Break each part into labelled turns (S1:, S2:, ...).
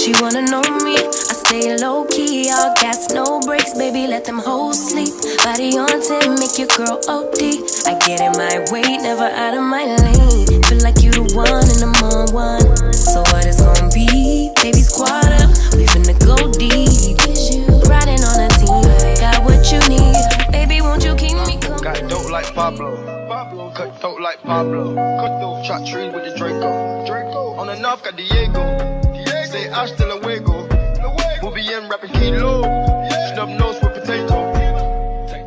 S1: She wanna know me, I stay low key, all gas, no brakes, baby, let them hoes sleep. Body on 10, make your girl OD. I get in my way, never out of my lane. Feel like you the one and I'm on one. So what it's gonna be? Baby, squad up, we finna go deep. Riding on a team, got what you need. Baby, won't you keep me coming?
S2: Got dope like Pablo, cut dope like Pablo. Chop tree with the Draco. On the north got Diego. Say hasta luego. We'll be in rapping kilo. Snub nose with potato.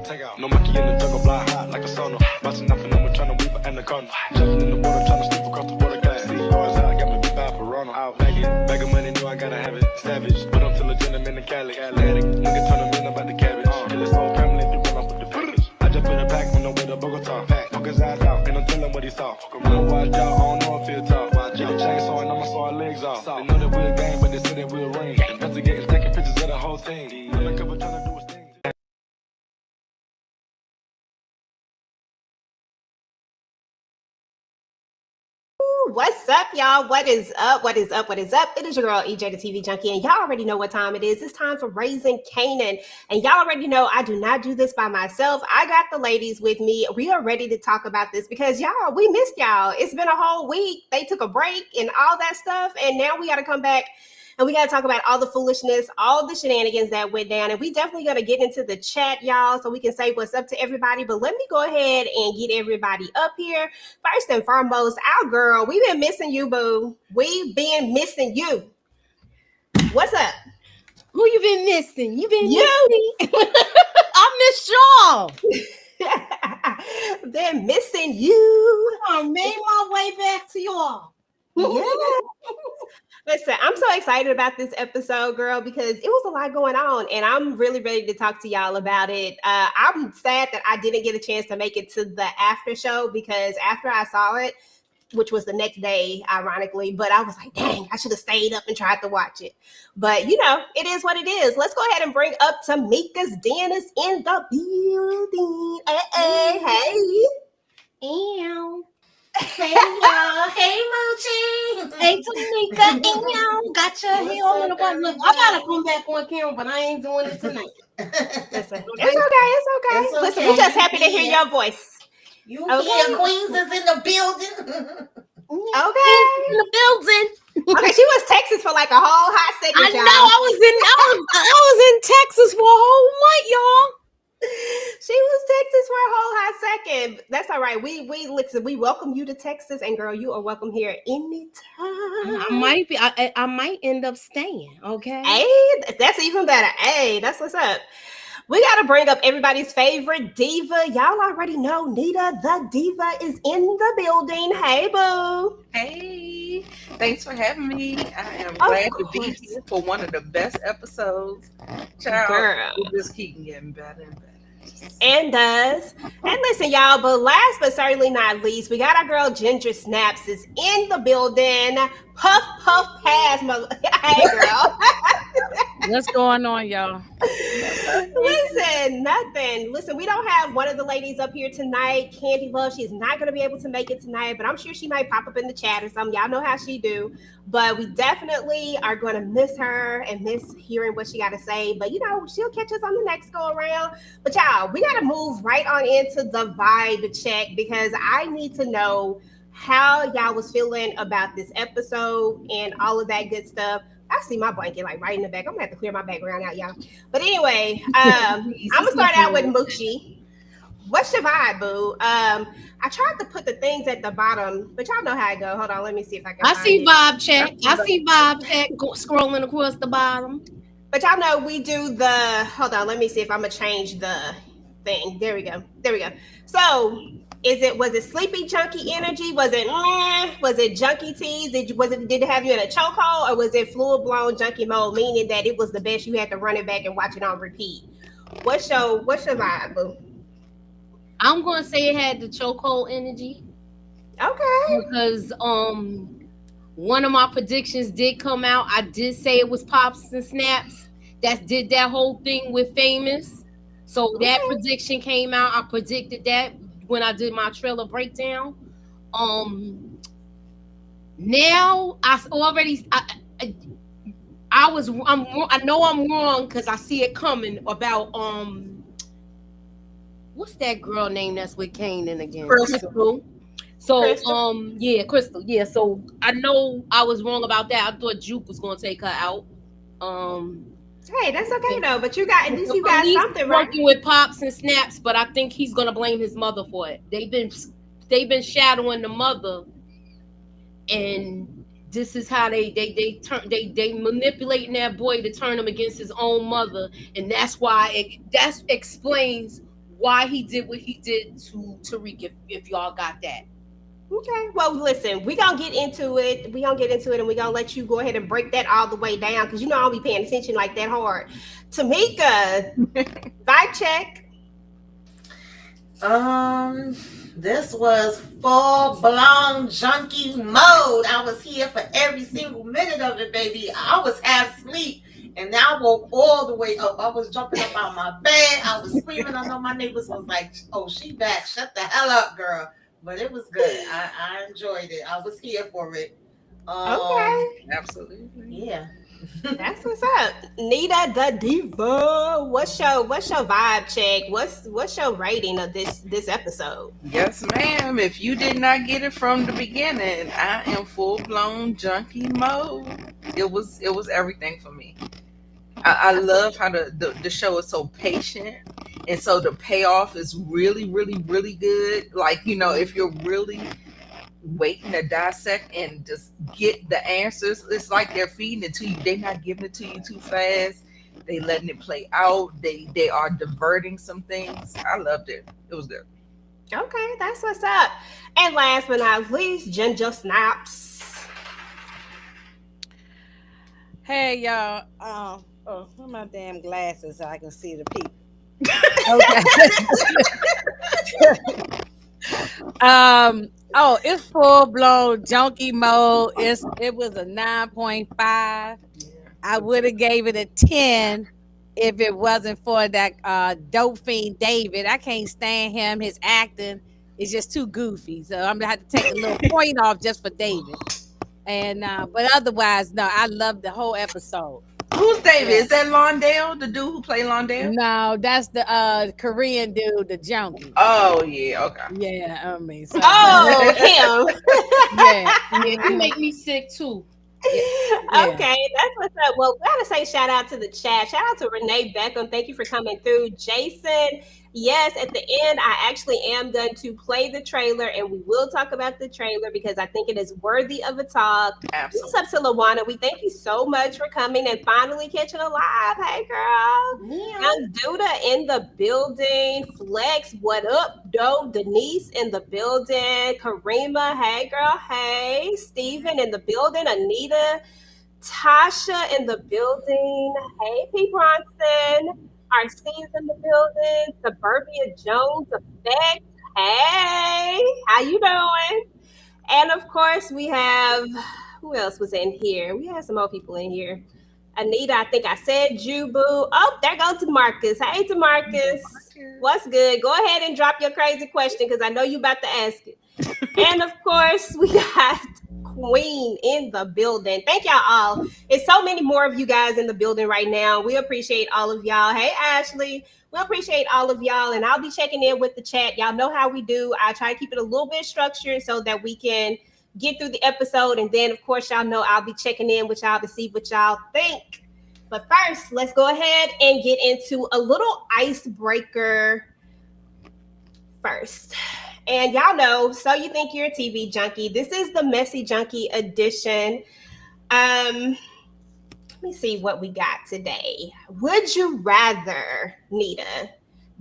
S2: Take out. No monkey in the jungle, blind hot like a sauna. Bouncing up and I'm trying to weave an anaconda. Jumping in the water, trying to slip across the water. Got see yours out, got me big bad for Ronald. Out bag of money, knew I gotta have it. Savage, but I'm still a gentleman in Cali. Atlantic, nigga turn them in about the cabbage. Kill his whole family, they run off with the package. I just put a pack on the way to Bogota. Fuck his eyes out, and I'm telling what he saw. Real watch out, I don't know if he'll talk. Get a chainsaw and I'ma saw our legs off. They know that we're a gang, but they say that we'll ring. Investigating, taking pictures of the whole team. Undercover trying to do his thing.
S3: What's up, y'all? What is up? What is up? What is up? It is your girl, EJ the TV Junky, and y'all already know what time it is. It's time for Raising Kanan, and y'all already know I do not do this by myself. I got the ladies with me. We are ready to talk about this because y'all, we missed y'all. It's been a whole week. They took a break and all that stuff, and now we got to come back. And we got to talk about all the foolishness, all the shenanigans that went down. And we definitely got to get into the chat, y'all, so we can say what's up to everybody. But let me go ahead and get everybody up here. First and foremost, our girl, we've been missing you, boo. We've been missing you. What's up?
S4: Who you been missing? You been
S3: You.
S4: missing? I miss y'all.
S3: Been missing you.
S4: I made my way back to y'all.
S3: Yeah. Listen, I'm so excited about this episode, girl, because it was a lot going on, and I'm really ready to talk to y'all about it. I'm sad that I didn't get a chance to make it to the after show because after I saw it, which was the next day, ironically, but I was like, dang, I should have stayed up and tried to watch it. But, you know, it is what it is. Let's go ahead and bring up Tamieka's Dennis in the building. Hey.
S4: Ew. Hey y'all, hey Mucci, hey Tamieka, got your hair on the bottom. Look, I gotta come back on camera, but I ain't doing it tonight.
S3: Listen, it's okay. Listen, we're just happy to hear your voice.
S5: You hear Queens is in the building.
S3: Okay,
S4: in the building.
S3: Okay, she was Texas for like a whole hot second.
S4: I know. I was in Texas for a whole month, y'all.
S3: She was Texas for a whole hot second. That's all right. We listen. We welcome you to Texas, and girl, you are welcome here anytime.
S4: I might end up staying. Okay.
S3: Hey, that's even better. Hey, that's what's up. We got to bring up everybody's favorite diva. Y'all already know Nita the Diva is in the building. Hey, boo.
S6: Hey, thanks for having me. I am glad to be here for one of the best episodes. Child,
S3: girl,
S6: it just keep getting better and better.
S3: And does. And listen, y'all, but last but certainly not least, we got our girl Ginger Snaps is in the building. Puff, puff, pass. Hey, girl.
S7: What's going on, y'all?
S3: Listen, nothing. Listen, we don't have one of the ladies up here tonight. Khandi Luv, she's not going to be able to make it tonight, but I'm sure she might pop up in the chat or something. Y'all know how she do. But we definitely are going to miss her and miss hearing what she got to say. But, you know, she'll catch us on the next go around. But, y'all, we got to move right on into the vibe check because I need to know how y'all was feeling about this episode and all of that good stuff. I see my blanket like right in the back. I'm gonna have to clear my background out, y'all. But anyway, I'm gonna start out with Mucci. What's your vibe, boo? I tried to put the things at the bottom, but y'all know how I go. Hold on, let me see if I can.
S4: I see vibe check. Scrolling across the bottom.
S3: But y'all know we do the. Hold on, let me see if I'm gonna change the thing. There we go. So. Was it sleepy junky energy? Was it junky tease? Did it have you in a chokehold, or was it full blown junky mode, meaning that it was the best you had to run it back and watch it on repeat? What's your vibe, boo?
S4: I'm gonna say it had the chokehold energy.
S3: Okay.
S4: Because one of my predictions did come out. I did say it was Pops and Snaps that did that whole thing with Famous. So that prediction came out. I predicted that when I did my trailer breakdown. Now I I know I'm wrong because I see it coming about what's that girl name that's with Kanan again?
S6: Crystal.
S4: So
S3: Crystal?
S4: yeah, Crystal. Yeah, so I know I was wrong about that. I thought Juke was gonna take her out.
S3: Hey, that's okay though. But you got at least
S4: The
S3: you got
S4: police
S3: something, right?
S4: working with Pops and Snaps, but I think he's gonna blame his mother for it. They've been shadowing the mother, and this is how they manipulating that boy to turn him against his own mother, and that's why that explains why he did what he did to Tariq. If y'all got that.
S3: Okay. Well, listen, we're gonna get into it. We're gonna get into it and we're gonna let you go ahead and break that all the way down because you know I'll be paying attention like that hard. Tamieka, vibe check.
S5: This was full blown junkie mode. I was here for every single minute of it, baby. I was half asleep. And now I woke all the way up. I was jumping up out my bed. I was screaming. I know my neighbors was like, "Oh, she back. Shut the hell up, girl." But it was good. I enjoyed it. I was here for it.
S3: Okay.
S6: Absolutely.
S5: Yeah.
S3: That's what's up. Nita the Diva. What's your vibe check? What's your rating of this episode?
S6: Yes, ma'am. If you did not get it from the beginning, I am full blown junkie mode. It was everything for me. I love how the show is so patient, and so the payoff is really, really, really good. Like, you know, if you're really waiting to dissect and just get the answers, it's like they're feeding it to you. They're not giving it to you too fast. They letting it play out. They are diverting some things. I loved it. It was good.
S3: Okay, that's what's up. And last but not least, Ginger Snaps.
S7: Hey y'all. Where my damn glasses so I can see the people. Okay. It's full blown junkie mode. It was a 9.5. I would have gave it a 10 if it wasn't for that dope fiend David. I can't stand him. His acting is just too goofy. So I'm gonna have to take a little point off just for David. And but otherwise, no, I loved the whole episode.
S6: Who's David? Is that Londale, the dude who played Londale?
S7: No, that's the Korean dude, the junkie.
S6: Oh yeah, okay.
S7: Yeah, I mean, so,
S3: him.
S4: Yeah, you make me sick too.
S3: Yeah. Okay, that's what's up. Well, we gotta say shout out to the chat. Shout out to Renee Beckham. Thank you for coming through. Jason, yes, at the end, I actually am going to play the trailer and we will talk about the trailer because I think it is worthy of a talk.
S6: Absolutely.
S3: What's up to Lawana? We thank you so much for coming and finally catching a live. Hey, girl.
S5: Yeah.
S3: Young Duda in the building. Flex, what up, dope? Denise in the building. Karima, hey, girl. Hey. Steven in the building. Anita. Tasha in the building. Hey, P. Bronson. RC's in the building. Suburbia Jones Effect. Hey, how you doing? And of course, we have, who else was in here? We had some more people in here. Anita, I think I said Jubu. Oh, there goes Demarcus. Hey, Demarcus. What's good? Go ahead and drop your crazy question because I know you about to ask it. And of course, we got Queen in the building. Thank y'all all. It's so many more of you guys in the building right now. We appreciate all of y'all. Hey, Ashley. We appreciate all of y'all. And I'll be checking in with the chat. Y'all know how we do. I try to keep it a little bit structured so that we can get through the episode. And then, of course, y'all know I'll be checking in with y'all to see what y'all think. But first, let's go ahead and get into a little icebreaker first. And y'all know, so you think you're a TV junkie. This is the Messy Junkie edition. Let me see what we got today. Would you rather, Nita,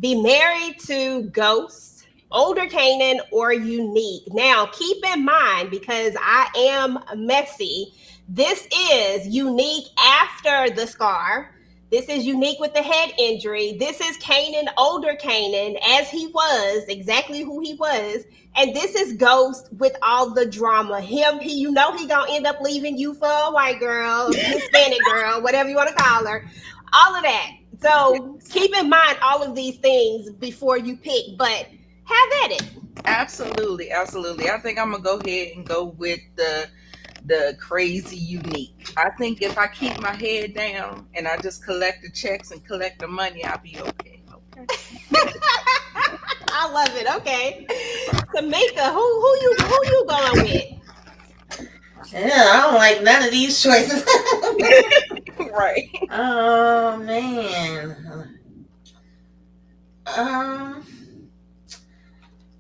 S3: be married to Ghost, Older Kanan, or Unique? Now, keep in mind, because I am messy, this is Unique after the scar. This is Unique with the head injury. This is Kanan, older Kanan, as he was, exactly who he was. And this is Ghost with all the drama. He gonna end up leaving you for a white girl, Hispanic girl, whatever you want to call her. All of that. So keep in mind all of these things before you pick, but have at it.
S6: Absolutely, absolutely. I think I'm gonna go ahead and go with the the crazy unique. I think if I keep my head down and I just collect the checks and collect the money, I'll be okay.
S3: I love it. Okay, Tamieka, who you going with?
S5: Yeah, I don't like none of these choices.
S6: Right.
S5: Oh man.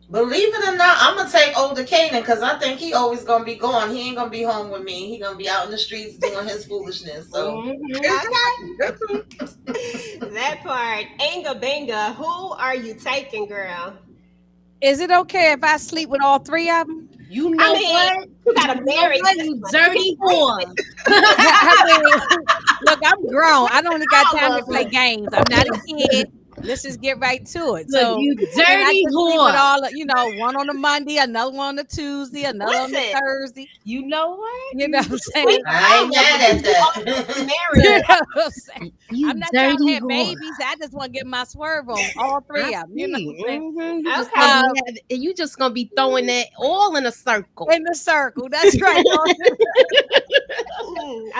S5: Believe it or not, I'm gonna take older Kanan because I think he always gonna be gone. He ain't gonna be home with me. He gonna be out in the streets doing his foolishness. So
S3: That part. Inga Benga, who are you taking, girl?
S7: Is it okay if I sleep with all three of them?
S4: You know what?
S3: You gotta marry
S4: You dirty whore.
S7: Look, I'm grown. I don't got time to play games. I'm not a kid. Let's just get right to it.
S4: Look,
S7: So
S4: you
S7: and I
S4: dirty
S7: can sleep
S4: whore.
S7: with all, one on a Monday, another one on a Tuesday, another on a
S3: Listen.
S7: Thursday.
S4: You know what?
S7: You know what I'm saying?
S5: I ain't mad at that.
S7: You know what I'm saying?
S4: You
S7: I'm not trying to
S4: dirty
S7: have
S4: whore.
S7: babies. I just want to get my swerve on all three of them. You know what I'm saying?
S4: Mhm. You just gonna be throwing that all in a circle.
S7: In the circle. That's right.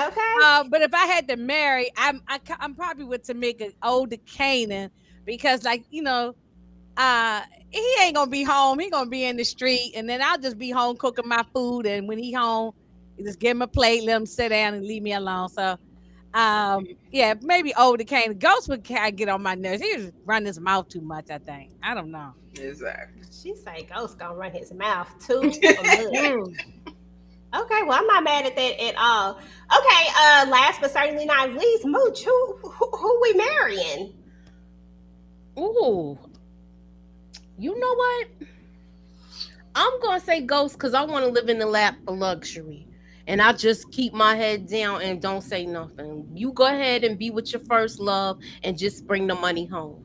S3: Okay.
S7: But if I had to marry, I'm probably with Tamieka, older Kanan, because he ain't gonna be home. He gonna be in the street, and then I'll just be home cooking my food. And when he home, you just give him a plate, let him sit down, and leave me alone. So, yeah, maybe older Kanan. Ghost would get on my nerves. He just run his mouth too much. I think. I don't know.
S6: Exactly.
S3: She say Ghost gonna run his mouth too much. Okay, well, I'm not mad at that at all. Okay, last but certainly not least, Mooch, who we marrying?
S4: Ooh. You know what? I'm gonna say Ghost because I want to live in the lap of luxury. And I just keep my head down and don't say nothing. You go ahead and be with your first love and just bring the money home.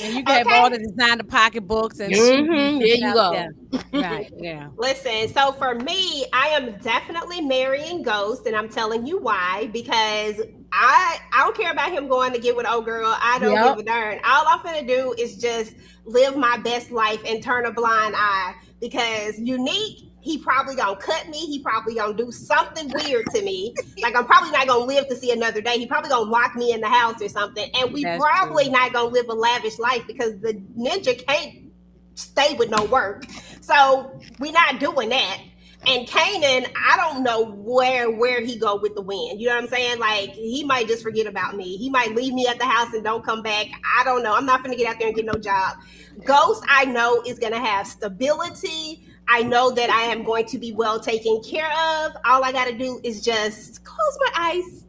S7: And you can have all the designer pocketbooks and
S4: There you go.
S7: Yeah. Right. Yeah.
S3: Listen, so for me, I am definitely marrying Ghost, and I'm telling you why. Because I don't care about him going to get with old girl. I don't give a darn. All I'm gonna do is just live my best life and turn a blind eye. Because Unique, he probably gonna cut me. He probably gonna do something weird to me. Like I'm probably not gonna live to see another day. He probably gonna lock me in the house or something. And we
S7: That's
S3: probably
S7: true.
S3: not gonna live a lavish life because the ninja can't stay with no work. So we're not doing that. And Kanan, I don't know where he go with the wind. You know what I'm saying? Like he might just forget about me. He might leave me at the house and don't come back. I don't know. I'm not gonna get out there and get no job. Ghost, I know, is gonna have stability. I know that I am going to be well taken care of. All I gotta do is just close my eyes.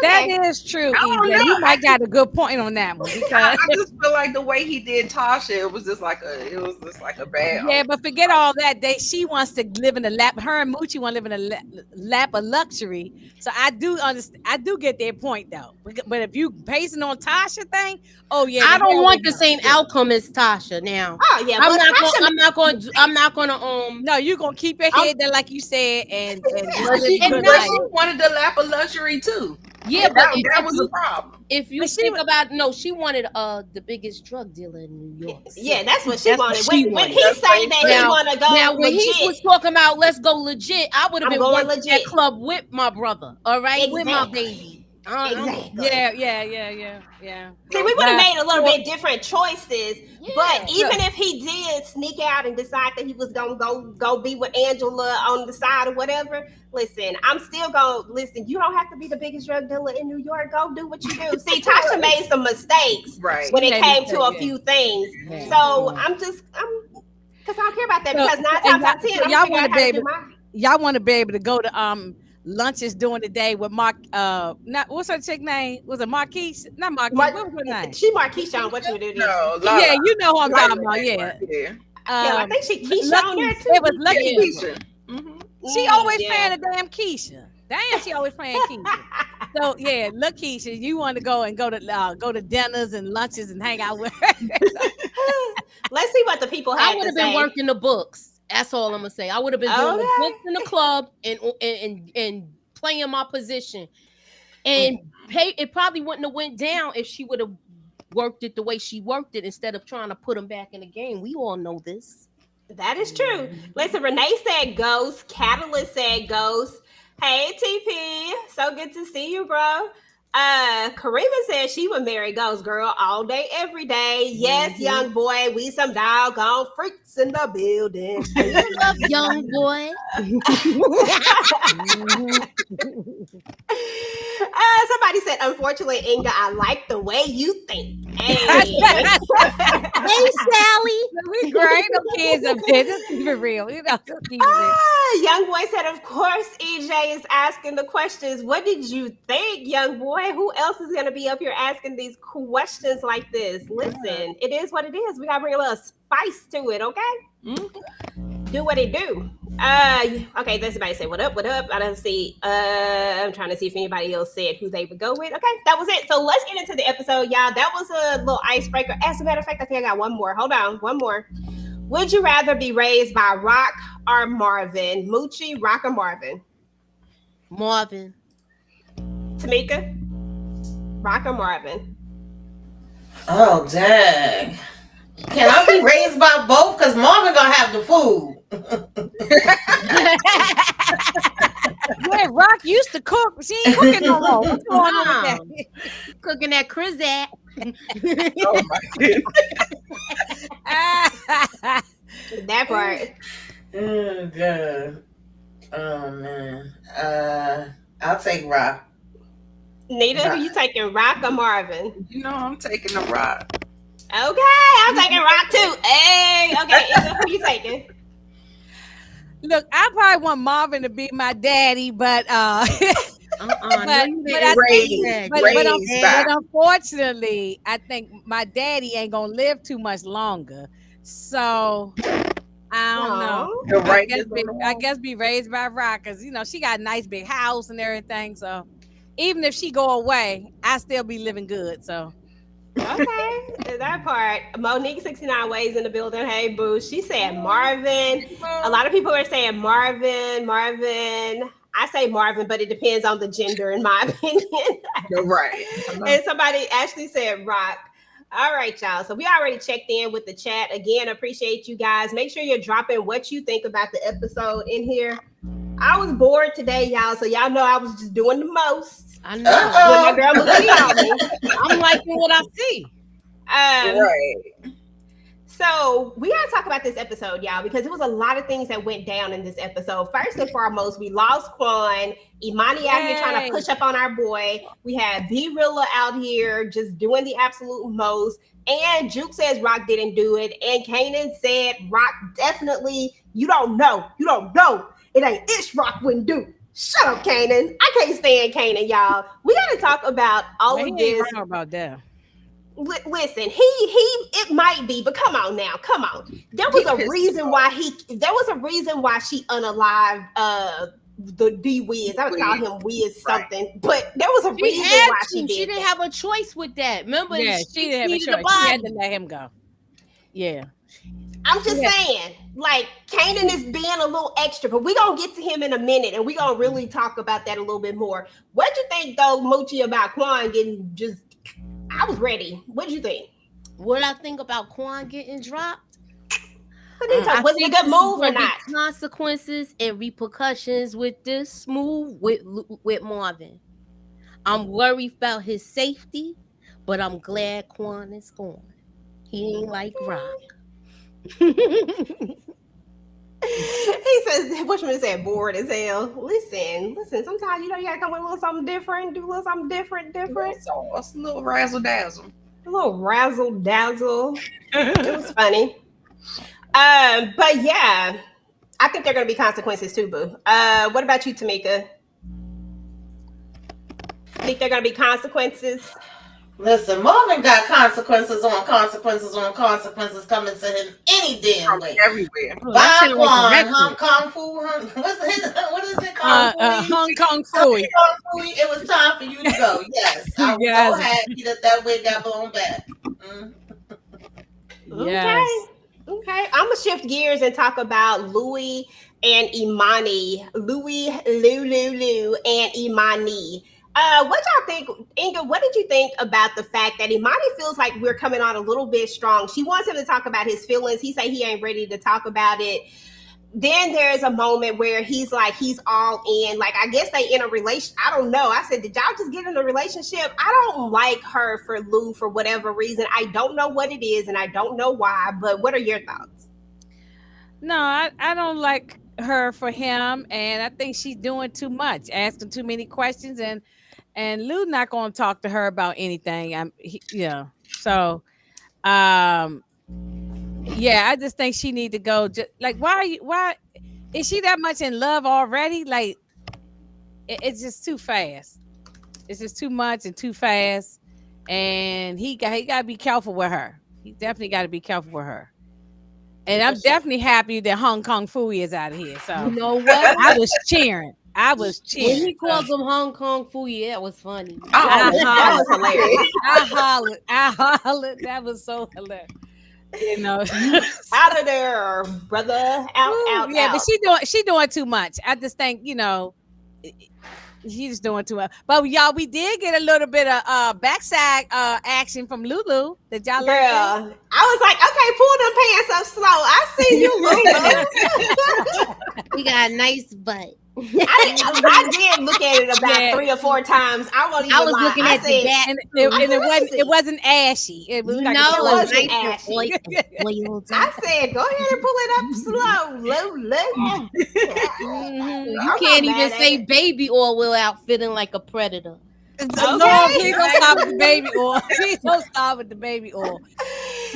S7: That is true,
S6: don't
S7: EJ.
S6: know.
S7: You might got a good point on that one because
S6: I just feel like the way he did Tasha, it was just like a bad.
S7: yeah, but forget all that. She wants to live in the lap. Her and Mucci want to live in a lap of luxury. So I do understand. I do get their point though. But if you basing on Tasha thing, oh yeah,
S4: I don't want the same outcome as Tasha now.
S3: Oh yeah,
S4: I'm not gonna
S7: No, you're gonna keep your head there like you said, and
S6: But she wanted the lap of luxury too.
S4: Yeah, but
S6: that was a problem.
S4: If you think about she wanted the biggest drug dealer in New York.
S3: Yeah, that's what she wanted. When he
S4: That's
S3: say that he want to go
S4: now, when
S3: legit,
S4: he was talking about let's go legit, I would have been
S3: going
S4: going to that club with my brother. All right, with my baby.
S3: Exactly.
S7: Yeah.
S3: See, we would have made a little bit different choices, but
S7: Yeah.
S3: even if he did sneak out and decide that he was gonna go be with Angela on the side or whatever, listen, I'm still gonna listen. You don't have to be the biggest drug dealer in New York. Go do what you do. See, Tasha made some mistakes when it came to a few things.
S7: Yeah.
S3: So I'm because I don't care about that because 9 times out of 10,
S7: y'all
S3: I'm
S7: want
S3: figuring
S7: to
S3: out how to do mine.
S7: y'all want to be able to go to lunches during the day with Mark. Not what's her chick name? Was it Marquise? Not Marquise. What was her name?
S3: She Marquisha on what you do.
S6: No,
S7: Yeah, you know who I'm talking about. Yeah.
S6: Yeah.
S3: I think she Keisha on there too.
S7: It was Lucky.
S6: Keisha.
S7: She always playing a damn Keisha. Damn, she always playing Keisha. So yeah, look, Keisha, you want to go to dinners and lunches and hang out with her.
S3: Let's see what the people have
S4: I would
S3: to
S4: have
S3: say.
S4: been working the books. That's all I'm gonna say. I would have been doing the books in the club and playing my position. And it probably wouldn't have went down if she would have worked it the way she worked it instead of trying to put him back in the game. We all know this.
S3: That is true. Listen, Renee said ghost. Catalyst said ghost. Hey, TP. So good to see you, bro. Karima said she would marry Ghost Girl all day, every day. Yes, young boy. We some doggone freaks in the building.
S4: Love young boy.
S3: Somebody said, unfortunately, Inga, I like the way you think. Hey,
S4: Hey, Sally.
S7: We great no kids up there. Just keep it real. You know, just keep it real.
S3: Young boy said, of course, EJ is asking the questions. What did you think, young boy? Who else is going to be up here asking these questions like this? Listen, it is what it is. We got to bring a little spice to it, okay? Do what it do. Okay, there's somebody say, what up? I don't see. I'm trying to see if anybody else said who they would go with. Okay, that was it. So let's get into the episode, y'all. That was a little icebreaker. As a matter of fact, I think I got one more. Hold on, one more. Would you rather be raised by Rock or Marvin? Mucci, Rock or Marvin?
S4: Marvin.
S3: Tamieka, Rock or Marvin?
S5: Oh, dang. Can I be raised by both? Because Marvin gonna have the food.
S7: Yeah, Rock used to cook. She ain't cooking no more. What's going on with that?
S4: Cooking that Crizat.
S6: Oh my goodness.
S3: That part.
S5: Oh, God. Oh, man. I'll take Rock.
S3: Nita, who you taking, Rock or Marvin?
S6: You know I'm taking the Rock.
S3: Okay, I'm taking Rock too. Hey, okay, Inga, who you taking?
S7: Look, I probably want Marvin to be my daddy, but but unfortunately, I think my daddy ain't gonna live too much longer. So I don't know. I guess be raised by Rock, because she got a nice big house and everything. So even if she go away, I still be living good. So
S3: okay, that part. Monique 69 Ways in the building. Hey, boo. She said Marvin. A lot of people are saying Marvin. I say Marvin, but it depends on the gender, in my opinion.
S6: You're right.
S3: And somebody actually said Rock. All right, y'all. So we already checked in with the chat. Again, appreciate you guys. Make sure you're dropping what you think about the episode in here. I was bored today, y'all. So y'all know I was just doing the most.
S4: I know.
S3: With my girl Mucci on me.
S4: I'm liking what I see.
S5: Right.
S3: So we gotta talk about this episode, y'all, because it was a lot of things that went down in this episode. First and foremost, we lost Quan. Imani out here trying to push up on our boy. We had B-Rilla out here just doing the absolute most. And Juke says Rock didn't do it. And Kanan said Rock definitely, you don't know. It ain't Ish Rock wouldn't do. Shut up, Kanan. I can't stand Kanan, y'all. We gotta talk about all of this.
S7: Wrong about that.
S3: Listen, it might be, but come on now, come on. There was a reason why she unalived the D Wiz. I would call him Wiz something, but there was a reason why she did.
S4: She didn't have a choice with that. Remember,
S7: she didn't have a choice. She had to let him go. Yeah.
S3: I'm just saying, like, Kanan is being a little extra, but we're going to get to him in a minute, and we're going to really talk about that a little bit more. What'd you think, though, Mucci, about Quan getting just... I was ready. What'd you think?
S4: What I think about Quan getting dropped?
S3: Was it a good move or not?
S4: Consequences and repercussions with this move with Marvin. I'm worried about his safety, but I'm glad Quan is gone. He ain't like Rock.
S3: He says, Bushman said, bored as hell. Listen. Sometimes you gotta come with a little something different, do a little something different.
S6: So it's a little razzle dazzle.
S3: A little razzle dazzle. It was funny. But yeah, I think there are gonna be consequences too, boo. What about you, Tamieka? Think there are gonna be consequences?
S5: Listen, Marvin got consequences on consequences on consequences coming to him any damn way.
S6: Everywhere.
S5: Bye, Quan. Hong Kong Fu. What is it called?
S7: Hong Kong Fu.
S5: It was time for you to go. Yes. I was so happy that wig got blown back.
S7: Yes.
S3: Okay. I'm going to shift gears and talk about Louie and Imani. Lulu, and Imani. What y'all think, Inga? What did you think about the fact that Imani feels like we're coming on a little bit strong? She wants him to talk about his feelings. He say he ain't ready to talk about it. Then there's a moment where he's like, he's all in. Like, I guess they in a relation. I don't know. I said, did y'all just get in a relationship? I don't like her for Lou for whatever reason. I don't know what it is, and I don't know why. But what are your thoughts?
S7: No, I don't like her for him, and I think she's doing too much, asking too many questions, and Lou not going to talk to her about anything. So, yeah, I just think she need to go. Just like, why is she that much in love already? Like, it's just too fast. It's just too much and too fast, and he got to be careful with her. He definitely got to be careful with her. And I'm definitely happy that Hong Kong Fooey is out of here. So,
S4: You know what?
S7: I was cheering.
S4: When he called them Hong Kong Fooey, that was funny.
S3: That was hilarious.
S7: I hollered. That was so hilarious. You know,
S3: Out of there, brother. Out.
S7: Yeah, but she doing too much. I just think, she's doing too much. But y'all, we did get a little bit of backside action from Lulu. Did y'all like that?
S3: Girl, I was like, okay, pull them pants up slow. I see you, Lulu.
S4: We got a nice butt.
S3: I did look at it about 3 or 4 times. I won't even
S4: I was
S3: lie.
S4: looking at the back.
S7: And it wasn't ashy. It was like
S3: it wasn't
S4: nice
S3: ashy.
S4: oiled
S3: I
S4: up.
S3: said, go ahead and pull it up slow, Lulu.
S4: You can't even say baby oil without feeling like a predator.
S7: No, please don't stop with the baby oil. Please don't stop with the baby oil.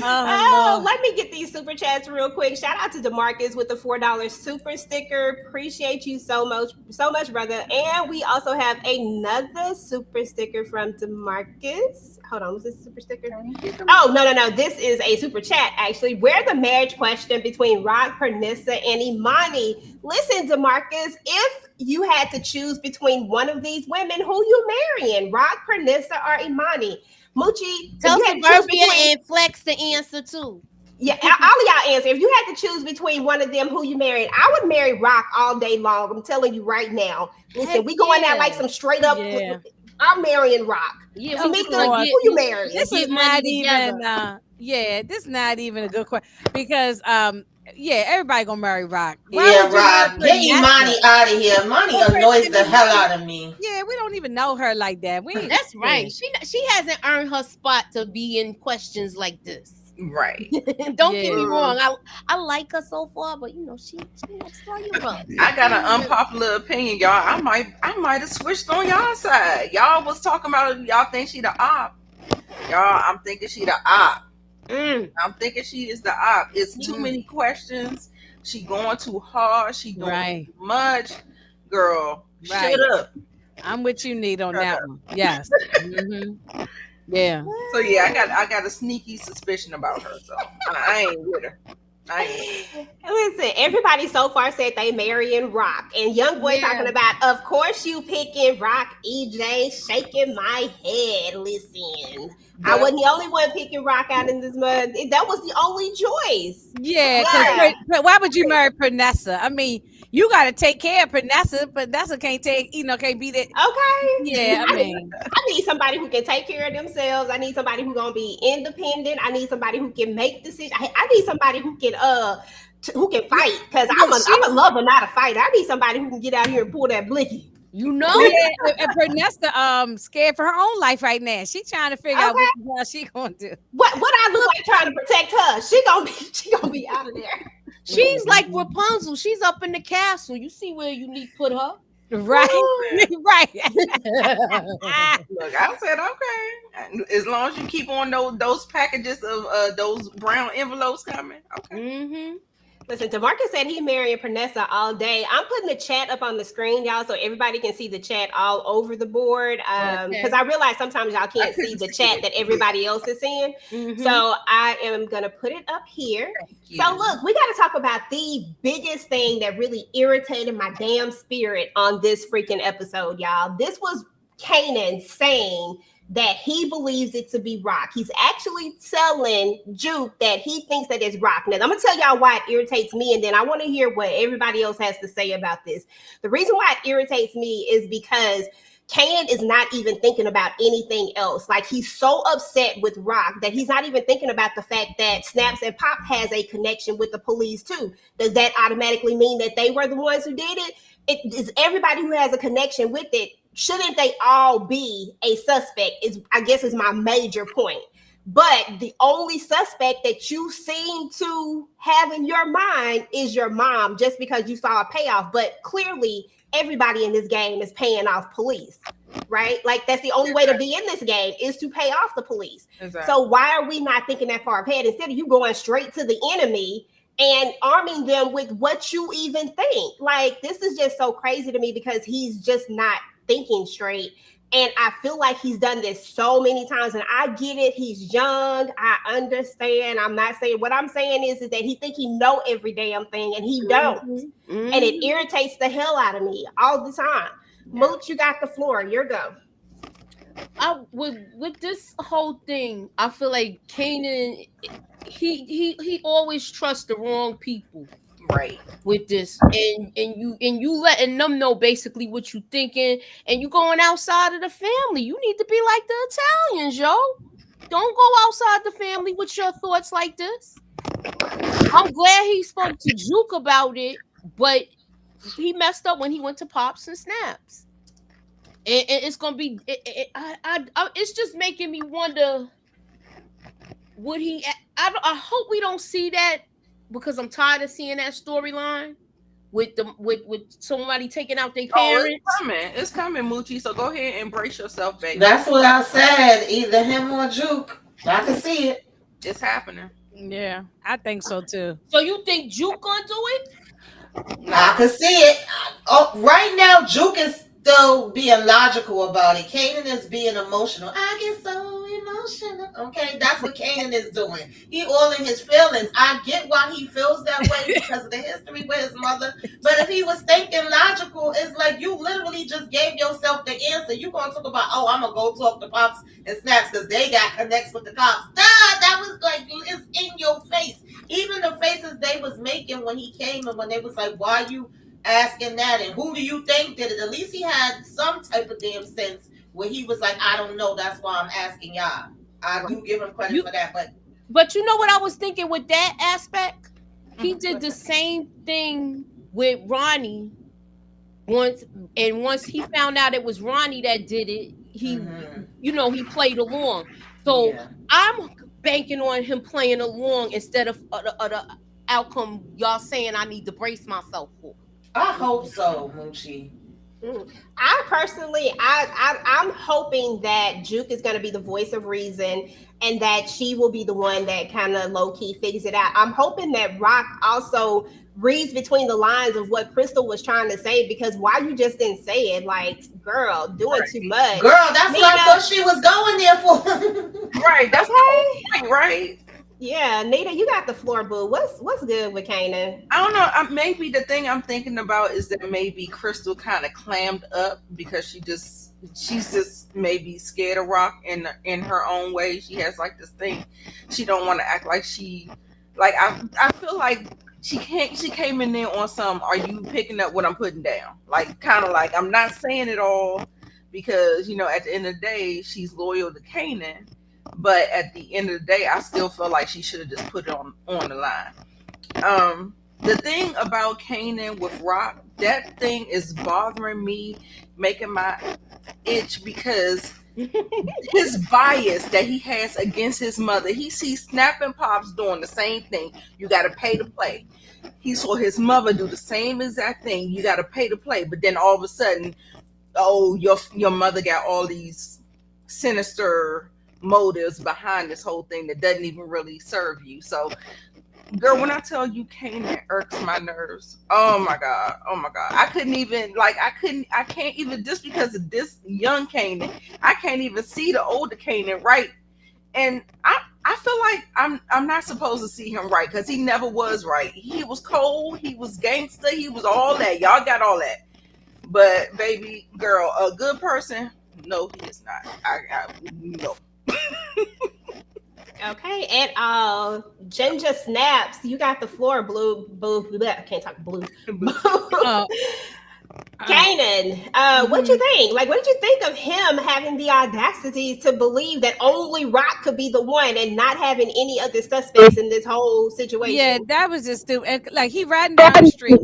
S3: Oh, let me get these super chats real quick. Shout out to Demarcus with the $4 super sticker. Appreciate you so much, brother. And we also have another super sticker from Demarcus. Hold on, was this a super sticker? Oh, no. This is a super chat, actually. Where the marriage question between Rock, Panessa, and Imani. Listen, Demarcus, if you had to choose between one of these women, who you marrying? Rock, Panessa, or Imani? Mucci,
S4: Tell Suburbia and Flex the answer too.
S3: Yeah, all of y'all answer. If you had to choose between one of them, who you married, I would marry Rock all day long. I'm telling you right now. Listen, we going out like some straight up. Yeah. I'm marrying Rock.
S4: Yeah,
S3: Tamieka, who you marrying?
S7: This is not even. This is not even a good question because everybody gonna marry Rock.
S5: Rock. Get Imani out of here. Imani annoys the hell out of me.
S7: Yeah, we don't even know her like that.
S4: That's right. She hasn't earned her spot to be in questions like this.
S6: Right.
S4: Don't get me wrong. I like her so far, but she next door you run.
S6: I got an unpopular opinion, y'all. I might have switched on y'all side. Y'all was talking about y'all think she the op. Y'all, I'm thinking she the op. I'm thinking she is the op. It's too many questions. She going too hard. She doing too much. Girl, shut up.
S7: I'm with you, Nate, on that one. Yes. Mm-hmm. Yeah.
S6: So I got a sneaky suspicion about her. So I ain't with her.
S3: Listen, everybody so far said they marrying Rock, and Young Boy talking about, of course you picking Rock. EJ shaking my head. Listen, I wasn't the only one picking Rock out in this mud. That was the only choice.
S7: Yeah, but why would you marry Panessa? I mean, you got to take care of Panessa. Panessa can't be that.
S3: Okay.
S7: Yeah, I mean,
S3: I need somebody who can take care of themselves. I need somebody who's gonna be independent. I need somebody who can make decisions. I need somebody who can fight, because I'm a lover, not a fighter. I need somebody who can get out here and pull that blicky.
S7: And Panessa scared for her own life right now. She trying to figure out what she gonna do.
S3: What I look like trying to protect her? She gonna be out of there.
S4: She's like Rapunzel. She's up in the castle. You see where you need to put her.
S7: Right. Right.
S6: Look, I said okay. As long as you keep on those packages of those brown envelopes coming. Okay.
S4: Mm-hmm.
S3: Listen, Demarcus said he marrying Panessa all day. I'm putting the chat up on the screen, y'all, so everybody can see the chat all over the board. Because I realize sometimes y'all can't see the chat that everybody else is seeing. Mm-hmm. So I am going to put it up here. So look, we got to talk about the biggest thing that really irritated my damn spirit on this freaking episode, y'all. This was Kanan saying that he believes it to be Rock. He's actually telling Juke that he thinks that it's Rock. Now, I'm going to tell y'all why it irritates me, and then I want to hear what everybody else has to say about this. The reason why it irritates me is because Kanan is not even thinking about anything else. Like, he's so upset with Rock that he's not even thinking about the fact that Snaps and Pop has a connection with the police too. Does that automatically mean that they were the ones who did it? It is everybody who has a connection with it. Shouldn't they all be a suspect? I guess is my major point. But the only suspect that you seem to have in your mind is your mom, just because you saw a payoff. But clearly, everybody in this game is paying off police, right? Like, that's the only way to be in this game, is to pay off the police. Exactly. So why are we not thinking that far ahead? Instead of you going straight to the enemy and arming them with what you even think. Like, this is just so crazy to me, because he's just not thinking straight. And I feel like he's done this so many times, and I get it. He's young. I understand. I'm not saying, what I'm saying is that he think he know every damn thing, and he don't. Mm-hmm. And it irritates the hell out of me all the time. Mooch, you got the floor. Your go.
S4: With this whole thing, I feel like Kanan, he always trusts the wrong people. Right, with this, and you letting them know basically what you thinking, and you going outside of the family. You need to be like the Italians, yo. Don't go outside the family with your thoughts like this. I'm glad he spoke to Juke about it, but he messed up when he went to Pops and Snaps, and it's gonna be. It's just making me wonder. Would he? I hope we don't see that. Because I'm tired of seeing that storyline with somebody taking out their parents.
S6: It's coming, Mucci. So go ahead and brace yourself, baby.
S5: That's what I said. Either him or Juke. I can see it.
S6: It's happening.
S7: Yeah, I think so too.
S4: So you think Juke gonna do it?
S5: I can see it. Right now, Juke is still being logical about it. Kanan is being emotional. I get so emotional. Okay, that's what Kanan is doing. He all in his feelings. I get why he feels that way because of the history with his mother. But if he was thinking logical, it's like you literally just gave yourself the answer. You gonna talk about, I'm gonna go talk to Pops and Snaps because they got connects with the cops. That was like, it's in your face. Even the faces they was making when he came and when they was like, why you asking that, and who do you think did it? At least he had some type of damn sense where he was like, I don't know, that's why I'm asking y'all. I do give him credit for that,
S4: but you know what I was thinking with that aspect? He did the same thing with Ronnie once he found out it was Ronnie that did it, he he played along. So I'm banking on him playing along instead of the outcome y'all saying I need to brace myself for.
S5: I hope so, Mucci.
S3: I personally, I'm hoping that Juke is going to be the voice of reason, and that she will be the one that kind of low key figures it out. I'm hoping that Rock also reads between the lines of what Crystal was trying to say, because why you just didn't say it? Like, girl, doing too much.
S5: Girl, that's what I thought she was going there for.
S6: Right, that's right.
S3: Yeah, Nita, you got the floor, boo. What's good with Kanan?
S6: I don't know. Maybe the thing I'm thinking about is that maybe Crystal kind of clammed up because she's just maybe scared of Rock in her own way. She has like this thing. She don't want to act like she like. I feel like she came in there on some. Are you picking up what I'm putting down? Like, kind of like, I'm not saying it all because at the end of the day she's loyal to Kanan. But at the end of the day, I still feel like she should have just put it on the line. The thing about Kanan with Rock, that thing is bothering me, making my itch, because his bias that he has against his mother. He sees Snap and Pops doing the same thing. You got to pay to play. He saw his mother do the same exact thing. You got to pay to play. But then all of a sudden, your mother got all these sinister motives behind this whole thing that doesn't even really serve you. So, girl, when I tell you Kanan irks my nerves, oh my god, I can't even, just because of this young Kanan, I can't even see the older Kanan right. And I feel like I'm not supposed to see him right, because he never was right. He was cold, he was gangster, he was all that. Y'all got all that. But baby girl, a good person, no, he is not. No.
S3: Okay, and Ginger Snaps, you got the floor, blue. I can't talk blue. Kanan, what you think? Like, what did you think of him having the audacity to believe that only Rock could be the one and not having any other suspects in this whole situation?
S7: Yeah, that was just stupid. And, like he riding down the street,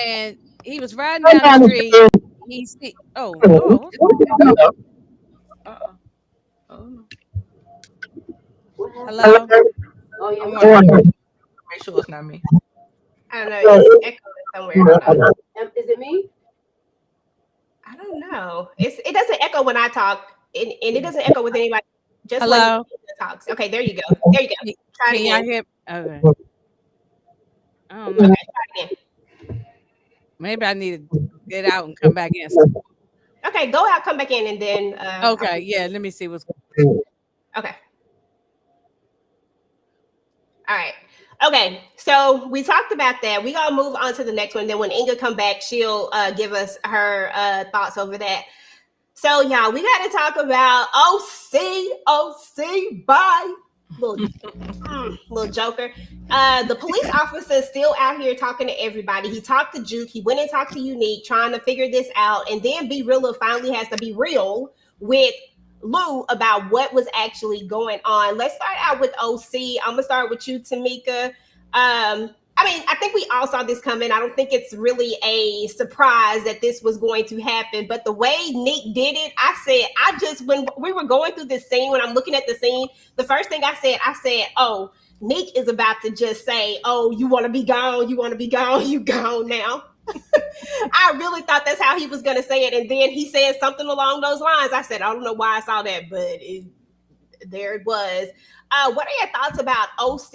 S7: and he was riding down the street. He see, oh Lord,
S6: Uh-uh. Oh no.
S7: hello.
S3: Oh, yeah.
S6: I want to make sure it's not me.
S3: I don't know. It's echoing somewhere. Hold on. Is it me? I don't know. It doesn't echo when I talk, and it doesn't echo with anybody. Just
S7: Hello?
S3: when he talks. Okay, there you go. There you go. Try it
S7: Can y'all
S3: again.
S7: hear? Okay. I don't know.
S3: Okay, try it again.
S7: Maybe I need to get out and come back in.
S3: Okay, go out, come back in, and then.
S7: Okay, yeah. Let me see what's going on.
S3: Okay. All right. Okay, so we talked about that. We're gonna move on to the next one. Then when Inga come back, she'll give us her thoughts over that. So y'all, we got to talk about OC, bye, little joker. The police officer is still out here talking to everybody. He talked to Juke. He went and talked to Unique, trying to figure this out. And then Be Real finally has to be real with Lou about what was actually going on. Let's start out with OC. I'm gonna start with you, Tamieka. I mean, I think we all saw this coming. I don't think it's really a surprise that this was going to happen. But the way Nick did it, when we were going through this scene, when I'm looking at the scene, the first thing I said, oh, Nick is about to just say, oh, you want to be gone, you gone now. I really thought that's how he was going to say it. And then he said something along those lines. I said, I don't know why I saw that, but there it was. What are your thoughts about OC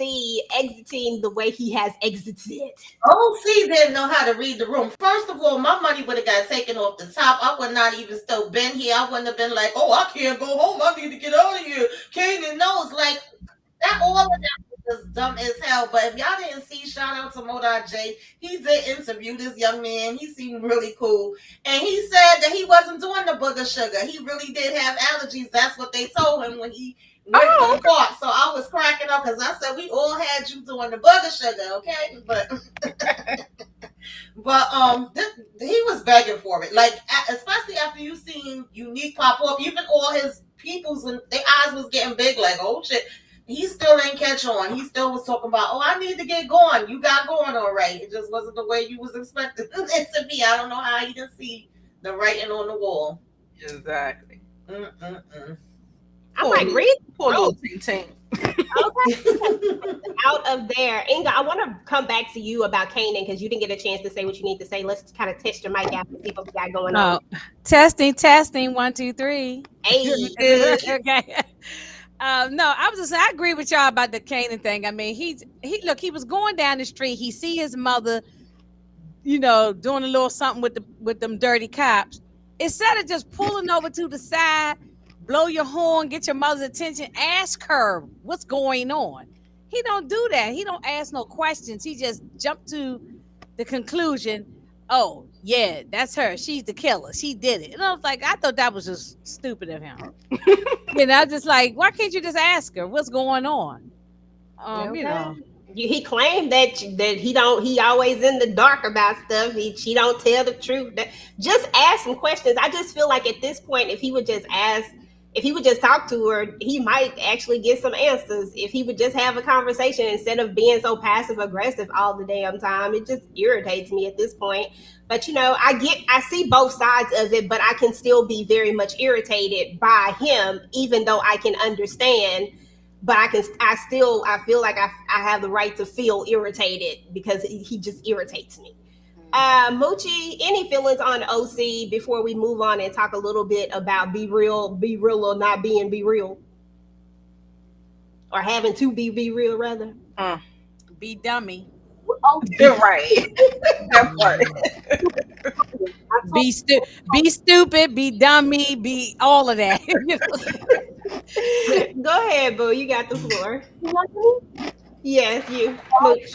S3: exiting the way he has exited?
S5: OC didn't know how to read the room. First of all, my money would have got taken off the top. I would not even still been here. I wouldn't have been like, oh, I can't go home. I need to get out of here. Kanan knows, like, that all of that was just dumb as hell. But if y'all didn't see, shout out to Modai J. He did interview this young man. He seemed really cool. And he said that he wasn't doing the booger sugar. He really did have allergies. That's what they told him when he went for the court. So I was cracking up because I said, we all had you doing the booger sugar, okay? But he was begging for it. Like, especially after you seen Unique pop up, even all his peoples, when their eyes was getting big, like, oh shit. He still didn't catch on. He still was talking about, oh, I need to get going. You got going all right. It just wasn't the way you was expecting it to be. I don't know how he didn't see the writing on the wall.
S6: Exactly.
S3: I'm like, read.
S6: Poor little ting.
S3: Okay. Out of there. Inga, I want to come back to you about Kanan because you didn't get a chance to say what you need to say. Let's kind of test your mic out and see what we got going on.
S7: Testing. 1, 2, 3.
S3: Hey.
S7: Okay. No, I was just saying, I agree with y'all about the Kanan thing. I mean, he was going down the street. He see his mother, doing a little something with them dirty cops. Instead of just pulling over to the side, blow your horn, get your mother's attention, ask her what's going on. He don't do that. He don't ask no questions. He just jumped to the conclusion, oh, yeah, that's her. She's the killer. She did it. And I was like, I thought that was just stupid of him. Just like, why can't you just ask her what's going on?
S3: He claimed that he always in the dark about stuff. She don't tell the truth. Just ask some questions. I just feel like at this point, if he would just talk to her, he might actually get some answers. If he would just have a conversation instead of being so passive aggressive all the damn time, it just irritates me at this point. But I see both sides of it, but I can still be very much irritated by him, even though I can understand. But I feel like I have the right to feel irritated because he just irritates me. Mucci, any feelings on OC before we move on and talk a little bit about be real or not being be real, or having to be real rather?
S7: Be dummy.
S6: You're right. That part.
S7: Be stupid, be dummy, be all of that.
S3: Go ahead, boo. You got the floor. Yes, you. Mooch.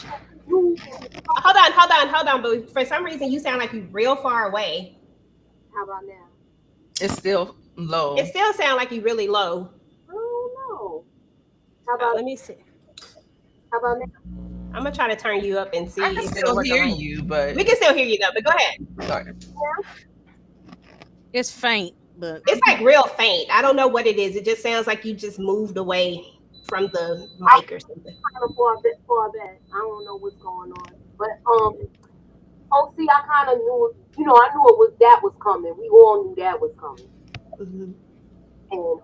S3: Hold on, boo. For some reason, you sound like you're real far away.
S8: How about now?
S6: It's still low.
S3: It still sounds like you're really low.
S8: Oh no. How about
S3: let me see.
S8: How about now?
S3: I'm gonna try to turn you up and see
S6: I can
S3: if it'll
S6: still
S3: work.
S6: hear
S3: on
S6: you, but
S3: we can still hear you though. But go ahead.
S6: sorry.
S7: It's faint, but
S3: It's like real faint. I don't know what it is. It just sounds like you just moved away from the mic or something.
S8: Kind of far back. I don't know what's going on, but see, I kind of knew. I knew it was that was coming. We all knew that was coming.
S3: Mm-hmm.
S8: And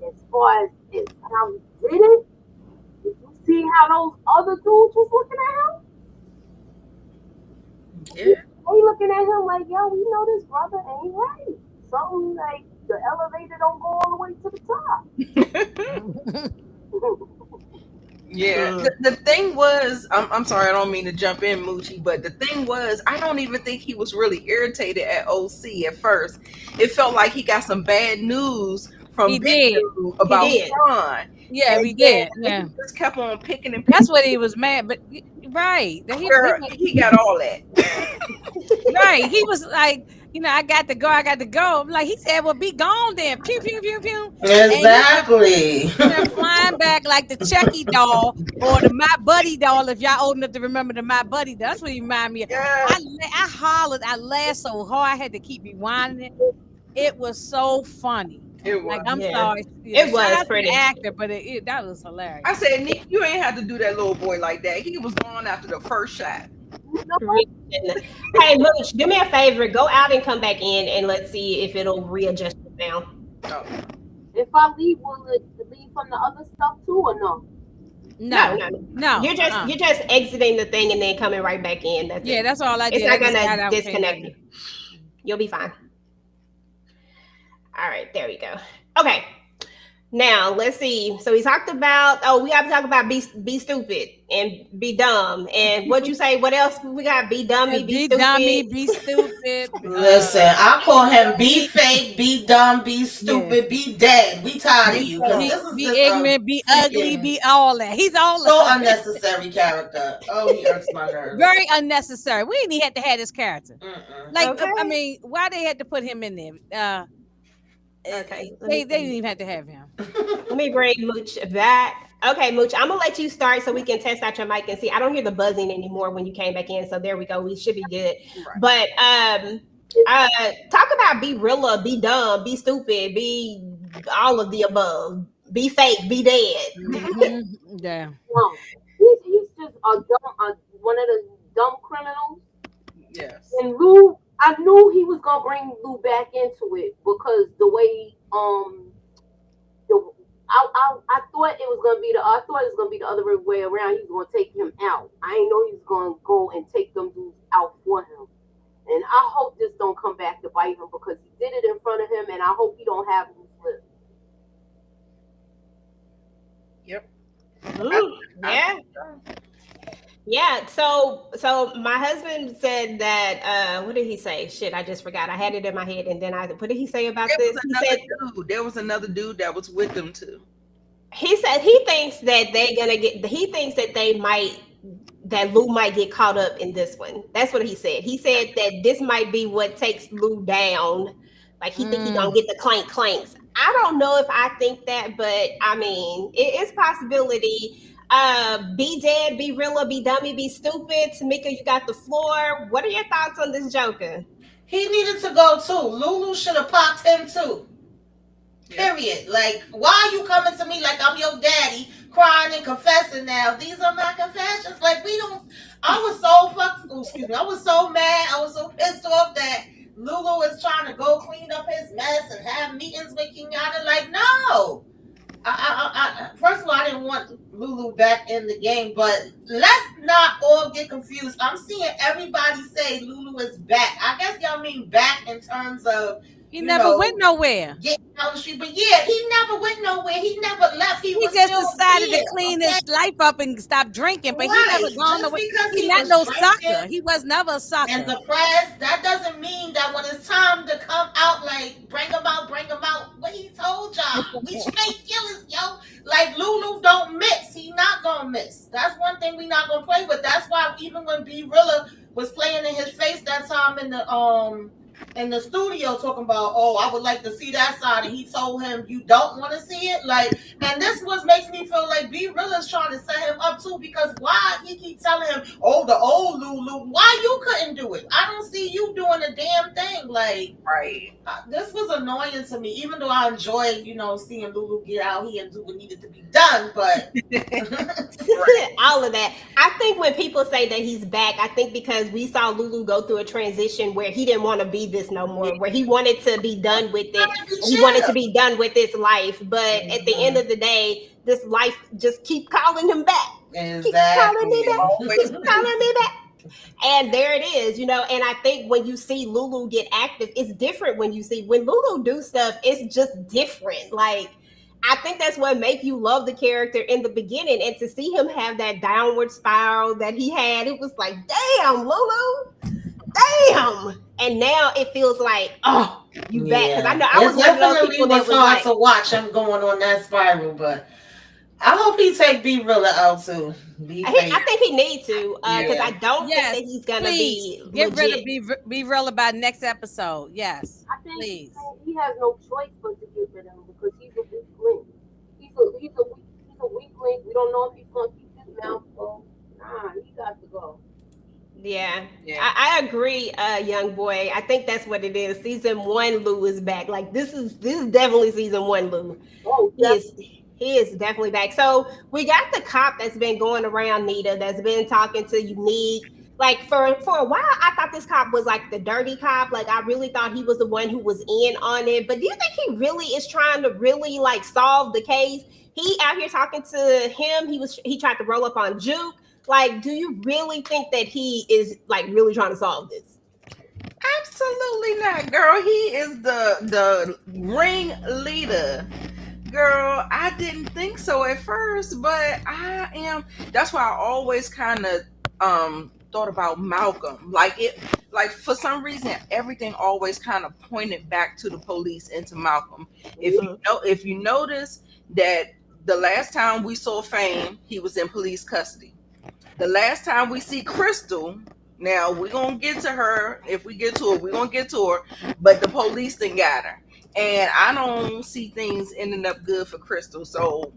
S8: as far as how he did it, did you see how those other dudes was looking at him?
S6: Yeah.
S8: They looking at him like, yo, we know this brother ain't right. Something like the elevator don't go all the way to the top.
S6: Yeah. The thing was, I'm sorry, I don't mean to jump in, Mucci, but the thing was, I don't even think he was really irritated at OC at first. It felt like he got some bad news from Big Dude about Sean.
S7: Yeah, we did. Yeah.
S6: He just kept on picking and picking.
S7: That's what he was mad, but right.
S6: He got all that.
S7: Right. He was like, I got to go. I'm like, he said, well, be gone then. Pew, pew, pew, pew.
S5: Exactly.
S7: And he flying back like the Chucky doll or the My Buddy doll, if y'all old enough to remember the My Buddy doll. That's what he reminded me of.
S6: Yeah.
S7: I hollered. I laughed so hard. I had to keep rewinding it. It was so funny.
S6: It was.
S7: Like, I'm sorry.
S3: It was pretty.
S7: Actor, but that was hilarious.
S6: I said, Nick, you ain't have to do that little boy like that. He was gone after the first shot.
S3: Hey, Mooch, do me a favor. Go out and come back in, and let's see if it'll readjust it down.
S6: Oh.
S8: If I leave, will it leave from the other stuff too, or no?
S3: No. You're just exiting the thing and then coming right back in. That's it.
S7: That's all I did.
S3: It's not gonna disconnect you. You'll be fine. All right, there we go. Okay. Now let's see. So we talked about. We have to talk about be stupid and be dumb. And what you say? What else we got? Be dummy, be stupid.
S7: Dummy, be stupid.
S5: Listen, I call him be fake, be dumb, be stupid, be dead. We tired of you.
S7: Be ignorant, be ugly, be all that. He's all
S5: so unnecessary character. Oh, he irks my nerves.
S7: Very unnecessary. We didn't even have to have this character. Like,
S3: Okay.
S7: I mean, why they had to put him in there?
S3: Okay.
S7: They didn't even have to have him.
S3: Let me bring Mooch back. Okay, Mooch, I'm gonna let you start so we can test out your mic and see. I don't hear the buzzing anymore when you came back in, so there we go. We should be good. Right. But talk about be real, be dumb, be stupid, be all of the above, be fake, be dead.
S7: Yeah.
S8: No, he's just one of the dumb criminals.
S6: Yes.
S8: And Lou, I knew he was gonna bring Lou back into it because the way I thought it was gonna be the other way around. He was gonna take him out. I didn't know he was gonna go and take them dudes out for him. And I hope this don't come back to bite him because he did it in front of him, and I hope he don't have loose lips.
S6: Yep.
S3: Yeah. Yeah, so my husband said that what did he say? Shit, I just forgot. I had it in my head, and then what did he say about this?
S6: There was another dude that was with them too.
S3: He said he thinks that that Lou might get caught up in this one. That's what he said. He said that this might be what takes Lou down. Like he think he gonna get the clanks. I don't know if I think that, but I mean, it's a possibility. Be dead, be real, be dummy, be stupid. Tamieka, you got the floor. What are your thoughts on this Joker?
S5: He needed to go too. Lulu should have popped him too. Period. Like, why are you coming to me like I'm your daddy, crying and confessing now? These are my confessions. Like, I was so mad. I was so pissed off that Lulu is trying to go clean up his mess and have meetings with Kenyatta. Like, no. First of all, I didn't want Lulu back in the game, but let's not all get confused. I'm seeing everybody say Lulu is back. I guess y'all mean back in terms of
S7: he never went nowhere.
S5: Getting out the street, but yeah, he never went nowhere. He never left. He was
S7: just
S5: still
S7: decided
S5: here,
S7: to clean his life up and stop drinking, but he never gone away. He's
S5: he
S7: not no
S5: drinking,
S7: sucker. He was never a sucker.
S5: And the press, that doesn't mean that when it's time to come out, like bring him out. What he told y'all, we straight killers, yo. Like Lulu don't miss. He not gonna miss. That's one thing we not gonna play with. That's why even when B Rilla was playing in his face that time in in the studio talking about, oh, I would like to see that side, and he told him you don't want to see it. Like, and this was makes me feel like B Rilla's trying to set him up too, because why he keep telling him, oh, the old Lulu, why you couldn't do it? I don't see you doing a damn thing. Like,
S6: right.
S5: This was annoying to me, even though I enjoyed, seeing Lulu get out here and do what needed to be done, but
S3: all of that. I think when people say that he's back, I think because we saw Lulu go through a transition where he didn't want to be this no more, where he wanted to be done with it. He wanted to be done with this life. But at the end of the day, this life just keep calling him back.
S5: Exactly.
S3: Keep calling me back. And there it is, and I think when you see Lulu get active, it's different when Lulu do stuff, it's just different. Like, I think that's what make you love the character in the beginning, and to see him have that downward spiral that he had, it was like, damn, Lulu, damn. And now it feels like, oh, you back. Because I know I was one of those people that was
S5: hard to watch him going on that spiral, but I hope he take B Rilla out too.
S3: I think he needs to, because I don't think that he's gonna be
S7: get
S3: legit.
S7: rid of B Rilla by next episode. Yes,
S8: I think
S7: please.
S8: He has no choice but to get rid of him because he's a weak link. He's a weak link. We don't know if he's gonna keep his mouth closed. Nah, he got to go.
S3: Yeah. I agree, young boy. I think that's what it is. Season 1 Lou is back. Like, this is definitely season 1 Lou.
S8: Oh,
S3: He is definitely back. So we got the cop that's been going around Nita, that's been talking to Unique. Like, for a while, I thought this cop was like the dirty cop. Like, I really thought he was the one who was in on it. But do you think he really is trying to really like solve the case? He out here talking to him. He tried to roll up on Juke. Like, do you really think that he is like really trying to solve this?
S6: Absolutely not, girl. He is the ring leader. Girl, I didn't think so at first, but I am. That's why I always kind of thought about Malcolm. Like for some reason, everything always kind of pointed back to the police and to Malcolm. If you notice that the last time we saw Fame, he was in police custody. The last time we see Crystal, now we're gonna get to her. If we get to her, we're gonna get to her. But the police then got her. And I don't see things ending up good for Crystal. So,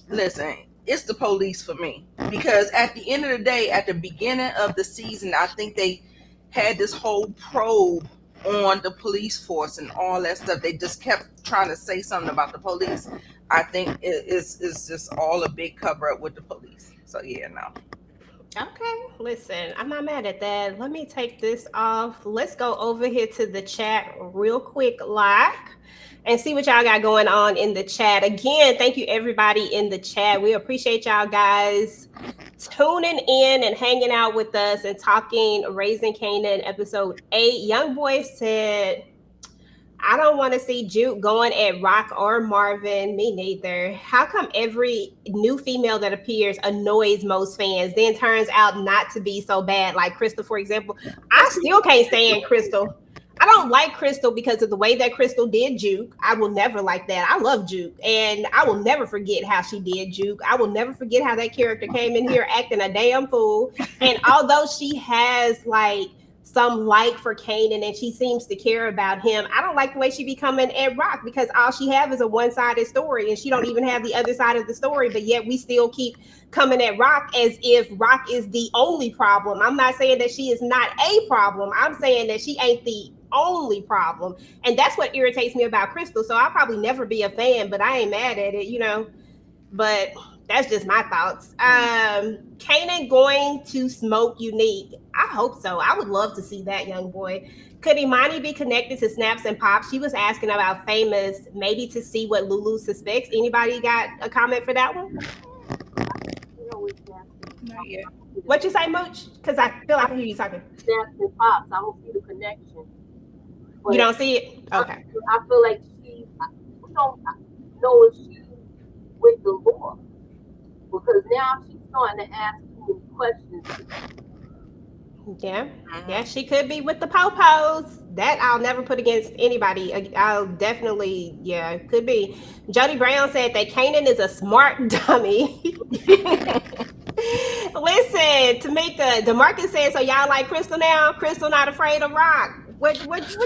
S6: listen, it's the police for me. Because at the end of the day, at the beginning of the season, I think they had this whole probe on the police force and all that stuff. They just kept trying to say something about the police. I think it's just all a big cover up with the police. So, yeah, no.
S3: Okay, listen, I'm not mad at that. Let me take this off. Let's go over here to the chat real quick, and see what y'all got going on in the chat. Again, thank you everybody in the chat. We appreciate y'all guys tuning in and hanging out with us and talking Raising Kanan episode 8. Young Boy said, I don't want to see Juke going at Rock or Marvin. Me neither. How come every new female that appears annoys most fans, then turns out not to be so bad? Like Crystal, for example. I still can't stand Crystal. I don't like Crystal because of the way that Crystal did Juke. I will never like that. I love Juke, and I will never forget how she did Juke. I will never forget how that character came in here acting a damn fool. And although she has like some like for Kanan and she seems to care about him, I don't like the way she be coming at Rock, because all she have is a one-sided story and she don't even have the other side of the story, but yet we still keep coming at Rock as if Rock is the only problem. I'm not saying that she is not a problem. I'm saying that she ain't the only problem, and that's what irritates me about Crystal. So I'll probably never be a fan, but I ain't mad at it, but that's just my thoughts. Kanan going to smoke Unique. I hope so. I would love to see that, young boy. Could Imani be connected to Snaps and Pops? She was asking about Famous, maybe to see what Lulu suspects. Anybody got a comment for that one?
S6: Not yet.
S3: What you say, Mooch? Because I feel like I hear you talking.
S8: Snaps and Pops. I don't see the connection. But
S3: You don't see it? Okay.
S8: I feel like we don't know if she's with the law, because now she's starting to ask too many questions.
S3: Yeah, she could be with the po-pos. That I'll never put against anybody. I'll definitely, could be. Jody Brown said that Kanan is a smart dummy. Listen, Tamieka, Demarcus said, so y'all like Crystal now? Crystal not afraid of Rock. What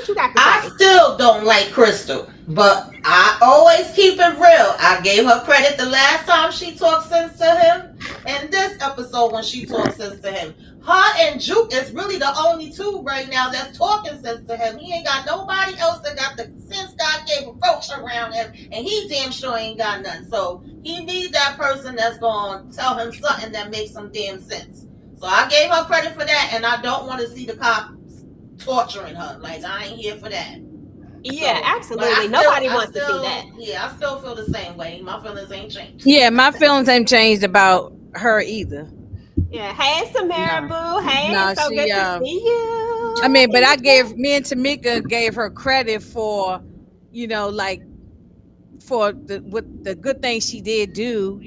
S3: you got to
S5: I
S3: say?
S5: still don't like Crystal, but I always keep it real. I gave her credit the last time she talked sense to him, and this episode when she talked sense to him. Her and Juke is really the only two right now that's talking sense to him. He ain't got nobody else that got the sense God gave a roach around him, and he damn sure ain't got none. So he needs that person that's gonna tell him something that makes some damn sense. So I gave her credit for that, and I don't want to see the cops torturing her. Like, I ain't here for that.
S3: Yeah,
S5: So,
S3: absolutely. Nobody wants to see that.
S5: Yeah, I still feel the same way. My feelings ain't changed.
S7: Yeah, my feelings ain't changed about her either.
S3: Yeah. Hey, Samara Boo. Hey,
S7: No,
S3: so good to see you.
S7: I mean, but me and Tamieka gave her credit for, like for the good things she did do,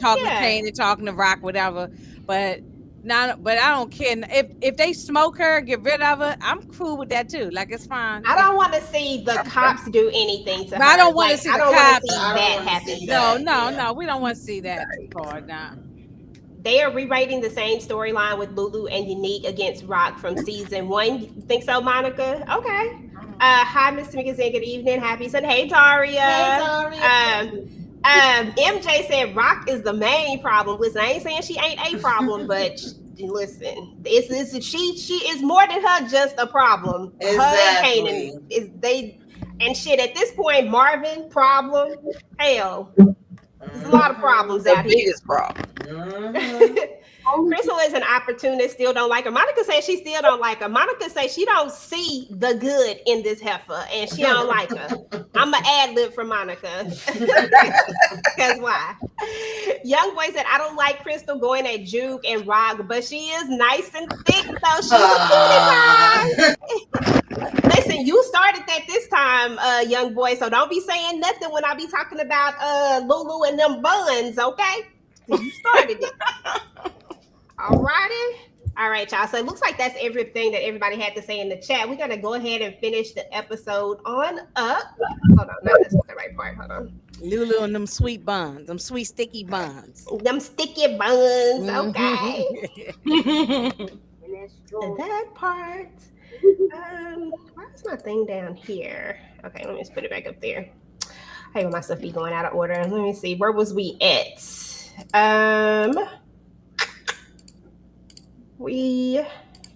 S7: talking to Kane and talking to Rock, whatever. But I don't care if they smoke her, get rid of her. I'm cool with that too. Like, it's fine.
S3: I don't want to see the cops do anything to her.
S7: I don't want to see
S3: I don't want to see that happen.
S7: No, we don't want to see that part now.
S3: They are rewriting the same storyline with Lulu and Unique against Rock from season 1. You think so, Monica? Okay. Hi, Miss Smigazin. Good evening. Happy Sunday. Hey, Daria.
S5: Hey, Daria.
S3: MJ said Rock is the main problem. Listen, I ain't saying she ain't a problem, but listen, she is more than her just a problem.
S5: Exactly.
S3: Her and Kanan and shit. At this point, Marvin problem. Hell. There's a lot of problems out here.
S6: Biggest problem.
S3: Crystal is an opportunist, still don't like her. Monica says she still don't like her. Monica says she don't see the good in this heifer and she don't like her. I'm an ad-lib for Monica. Because why? Young boy said, I don't like Crystal going at Juke and Rock, but she is nice and thick, so she's a cutie pie. Listen, you started that this time, young boy, so don't be saying nothing when I be talking about Lulu and them buns, okay? You started it. All right, y'all. So it looks like that's everything that everybody had to say in the chat. We're going to go ahead and finish the episode on up. Hold on. No, that's not the right part. Hold on.
S7: Lulu and them sweet buns. Them sweet sticky buns.
S3: Them sticky buns. Okay. That part. Where's my thing down here? Okay, let me just put it back up there. Hey, my stuff be going out of order. Let me see. Where was we at? We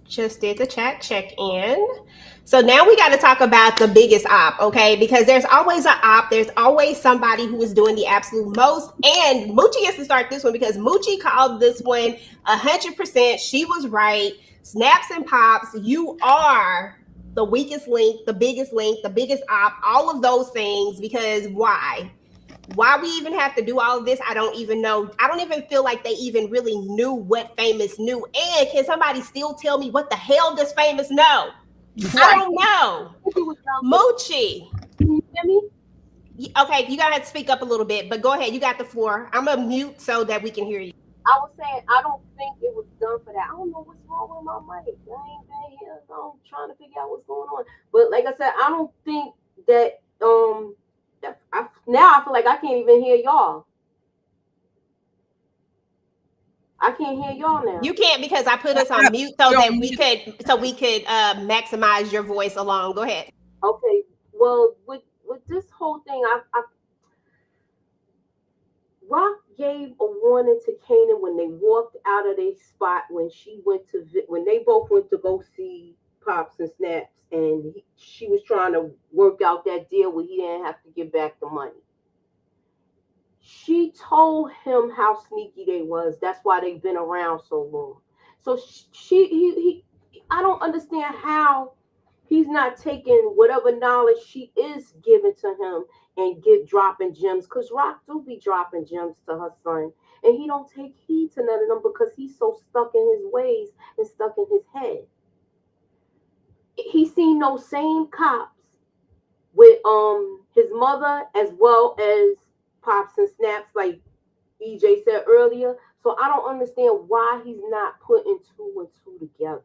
S3: just did the chat check-in. So now we got to talk about the biggest op, okay? Because there's always an op. There's always somebody who is doing the absolute most. And Mucci has to start this one because Mucci called this one 100%. She was right. Snaps and pops, you are the weakest link, the biggest op, all of those things. Because why? Why we even have to do all of this, I don't even know. I don't even feel like they even really knew what Famous knew. And can somebody still tell me what the hell does Famous know? I don't know. Mucci.
S8: Can you hear me?
S3: Okay, you gotta speak up a little bit, but go ahead. You got the floor. I'm gonna mute so that we can hear you.
S8: I was saying I don't think it was done for that. I don't know what's wrong with my mic. I ain't been here. I'm trying to figure out what's going on. But like I said, I don't think that now I feel like I can't even hear y'all. I can't hear y'all now.
S3: You can't because I put us on mute so that we could maximize your voice along. Go ahead.
S8: Okay. Well, with this whole thing, I Rock gave a warning to Kanan when they walked out of their spot when they both went to go see Pops and Snaps, and she was trying to work out that deal where he didn't have to give back the money. She told him how sneaky they was. That's why they've been around so long. So I don't understand how he's not taking whatever knowledge she is giving to him and dropping gems, because Rock do be dropping gems to her son, and he don't take heed to none of them because he's so stuck in his ways and stuck in his head. He seen those same cops with his mother as well as Pops and Snaps, like EJ said earlier. So I don't understand why he's not putting 2 and 2 together.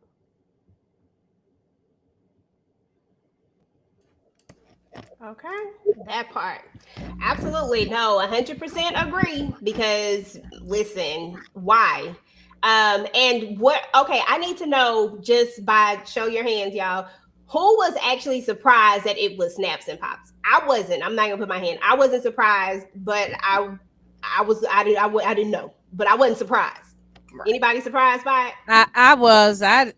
S3: Okay, that part. Absolutely. No, 100% agree. Because listen, why? And what? Okay, I need to know just by show your hands, y'all. Who was actually surprised that it was Snaps and Pops? I wasn't. I'm not gonna put my hand. I wasn't surprised, but I didn't know, but I wasn't surprised. Right. Anybody surprised by it?
S7: I was. I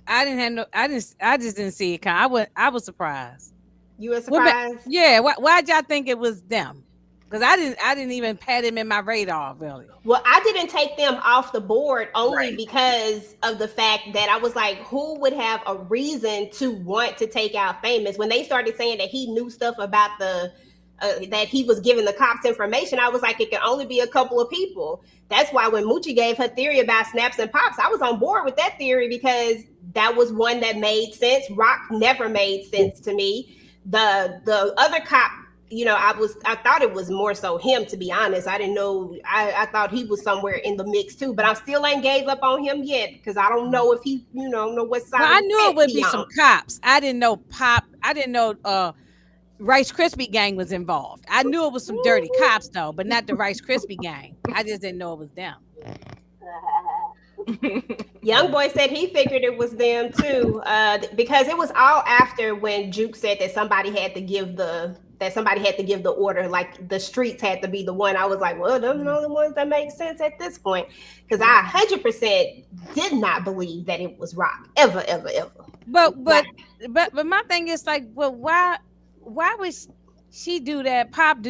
S7: didn't have no. I just didn't see it. I was surprised.
S3: You were surprised?
S7: Well, yeah. Why'd y'all think it was them? Because I didn't even pat him in my radar, really.
S3: Well, I didn't take them off the board only because of the fact that I was like, who would have a reason to want to take out Famous? When they started saying that he knew stuff about that he was giving the cops information, I was like, it can only be a couple of people. That's why when Mucci gave her theory about Snaps and Pops, I was on board with that theory because that was one that made sense. Rock never made sense to me. The other cop, I thought it was more so him, to be honest. I didn't know. I thought he was somewhere in the mix too, but I still ain't gave up on him yet because I don't know if he, know what side.
S7: Well, I knew it would be some cops. I didn't know I didn't know Rice Krispie gang was involved. I knew it was some dirty cops though, but not the Rice Krispie gang. I just didn't know it was them.
S3: Young boy said he figured it was them too, because it was all after when Juke said that somebody had to give the order, like the streets had to be the one. I was like, well, those are the ones that make sense at this point, because I 100% did not believe that it was Rock ever.
S7: But my thing is like, well, why would she do that? Pop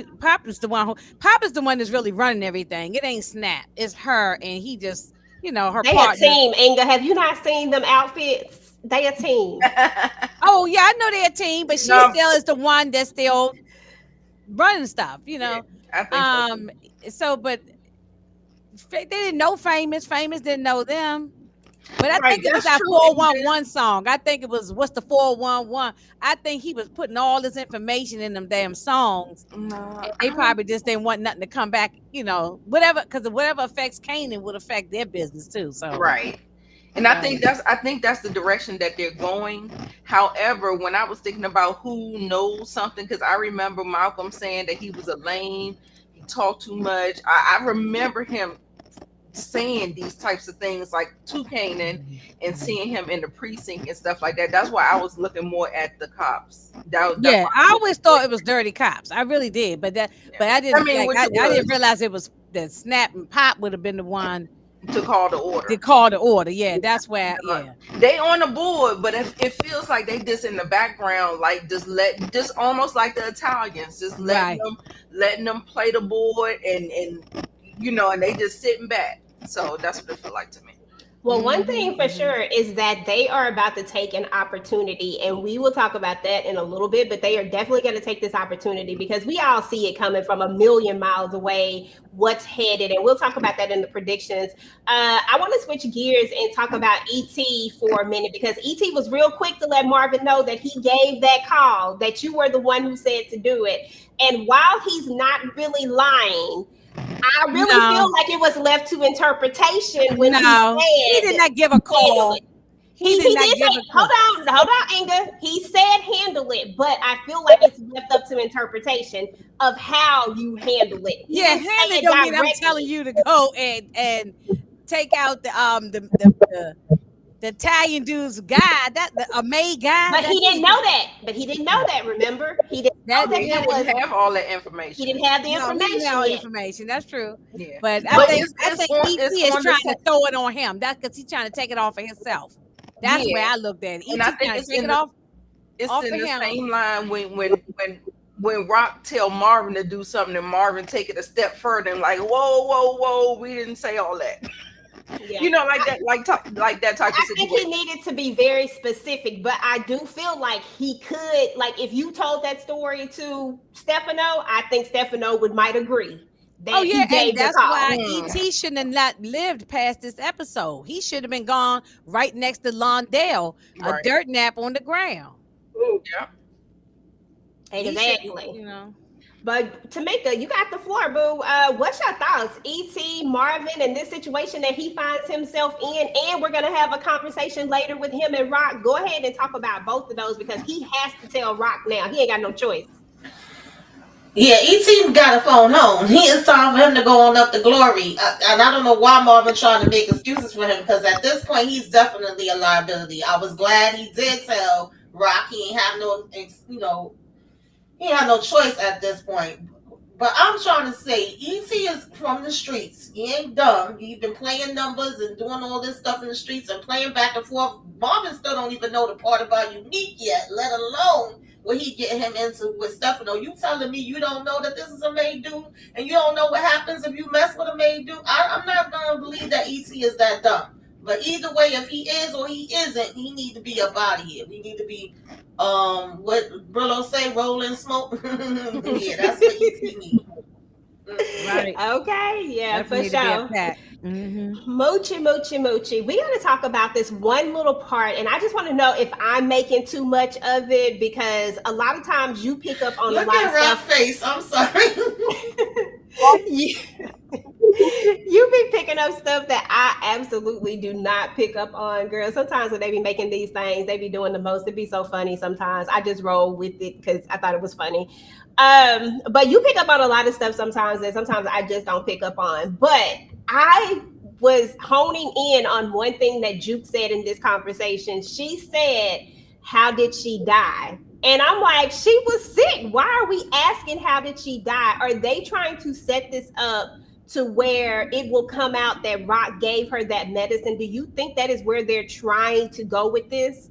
S7: is the one that's really running everything. It ain't Snap, it's her, and he just. Her
S3: they
S7: partner.
S3: A team, Inga. Have you not seen them outfits? They a team.
S7: Oh yeah, I know they're a team, but she still is the one that's still running stuff.
S6: Yeah, I think
S7: so. But they didn't know Famous. Famous didn't know them. But I think it was that 411 song. I think it was what's the 411. I think he was putting all this information in them damn songs. No, they probably just didn't want nothing to come back, whatever, because whatever affects Kanan would affect their business too. So
S6: right. And I think that's the direction that they're going. However, when I was thinking about who knows something, because I remember Malcolm saying that he was a lame, he talked too much. I remember him saying these types of things like to Kanan and seeing him in the precinct and stuff like that. That's why I was looking more at the cops.
S7: I always thought it was dirty cops. I really did, but I didn't. I didn't realize it was that Snap and Pop would have been the one
S6: to call the order. Yeah, that's where. Yeah, they on the board, but it feels like they just in the background, like just almost like the Italians, just letting them play the board and and they just sitting back. So that's what it felt like to me.
S3: Well, one thing for sure is that they are about to take an opportunity, and we will talk about that in a little bit, but they are definitely going to take this opportunity because we all see it coming from a million miles away, what's headed, and we'll talk about that in the predictions. I want to switch gears and talk about ET for a minute because ET was real quick to let Marvin know that he gave that call, that you were the one who said to do it. And while he's not really lying, I really feel like it was left to interpretation when he said
S7: he did not give a call.
S3: He did not give a call. Hold on, Inga. He said handle it, but I feel like it's left up to interpretation of how you handle it.
S7: Yeah, handle it don't mean I'm telling you to go and take out the Italian dude's guy, a maid guy.
S3: But he didn't know that. Remember, he didn't
S6: have all that information.
S3: He didn't have the information.
S7: He didn't have information. That's true. Yeah, but I think ET is trying to throw it on him. That's because he's trying to take it off of himself. That's where I looked at it.
S6: And I think it's in the same line when Rock tell Marvin to do something and Marvin take it a step further and like, whoa, we didn't say all that. Yeah. Like that type of situation.
S3: I think he needed to be very specific, but I do feel like he could, like if you told that story to Stefano, I think Stefano might agree.
S7: And that's why ET shouldn't have not lived past this episode. He should have been gone right next to Londell, a dirt nap on the ground.
S6: Yeah.
S3: Exactly. But Tamieka, you got the floor, boo. What's your thoughts? E.T., Marvin, and this situation that he finds himself in, and we're going to have a conversation later with him and Rock. Go ahead and talk about both of those because he has to tell Rock now. He ain't got no choice.
S5: Yeah, ET got a phone home. It's time for him to go on up to glory. And I don't know why Marvin trying to make excuses for him, because at this point he's definitely a liability. I was glad he did tell Rock he ain't have no, he had no choice at this point. But I'm trying to say, ET is from the streets. He ain't dumb. He's been playing numbers and doing all this stuff in the streets and playing back and forth. Marvin still don't even know the part about Unique yet, let alone what he get him into with Stefano. You telling me you don't know that this is a maid dude, and you don't know what happens if you mess with a maid dude? I'm not gonna believe that ET is that dumb. But either way, if he is or he isn't, he need to be up out of here. We need to be what Brillo say, rolling smoke. Yeah, that's what ET needs.
S7: Right.
S3: Okay, yeah,
S7: Definitely
S3: for
S7: to be
S3: sure.
S7: attacked.
S3: Moochie. We got to talk about this one little part, and I just want to know if I'm making too much of it, because a lot of times you pick up on
S5: Look
S3: a lot
S5: at
S3: of
S5: Rock
S3: stuff.
S5: face. I'm sorry.
S3: You be picking up stuff that I absolutely do not pick up on, girl. Sometimes when they be making these things, they be doing the most. It be so funny sometimes. I just roll with it because I thought it was funny. But you pick up on a lot of stuff sometimes that sometimes I just don't pick up on. But I was honing in on one thing that Juke said in this conversation. She said, "How did she die?" And I'm like, she was sick. Why are we asking how did she die? Are they trying to set this up to where it will come out that Rock gave her that medicine? Do you think that is where they're trying to go with this?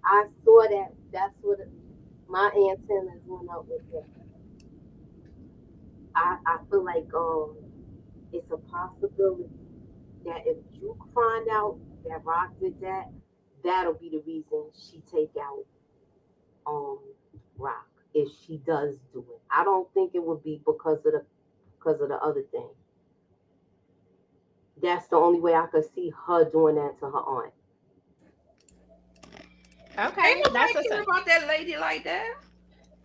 S8: I saw that. That's what my antennas went up with that. I feel like it's a possibility that if you find out that Rock did that, that'll be the reason she take out Rock, if she does do it. I don't think it would be because of the other thing. That's the only way I could see her doing that to her aunt.
S3: Okay,
S6: Ain't nobody
S3: that's
S6: care about that lady like that.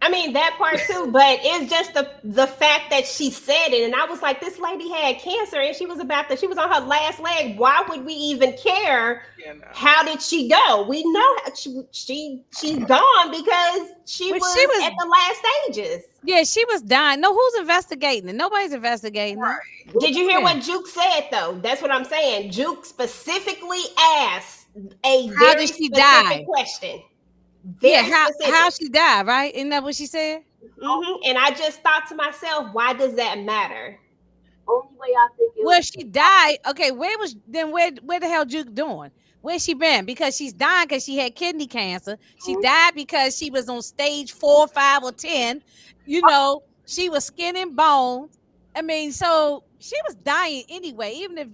S3: I mean, that part too, but it's just the fact that she said it, and I was like, this lady had cancer, and she was on her last leg. Why would we even care?
S6: Yeah, no.
S3: How did she go? We know she's gone because she
S7: But
S3: was
S7: she was-
S3: at the last stages.
S7: Yeah, she was dying. No, who's investigating it? Nobody's investigating it.
S3: Did you hear what Juke said though? That's what I'm saying. Juke specifically asked a
S7: How
S3: very
S7: did she
S3: specific
S7: die?
S3: question.
S7: Yeah,
S3: Very
S7: how
S3: specific.
S7: she died, right? Isn't that what she said?
S3: And I just thought to myself, why does that matter?
S8: Only way I think it
S7: Well, she died. Okay, where the hell Juke doing? Where's she been? Because she's dying because she had kidney cancer. She died because she was on stage 4, 5, or 10. You know, she was skin and bones. I mean, so she was dying anyway. Even if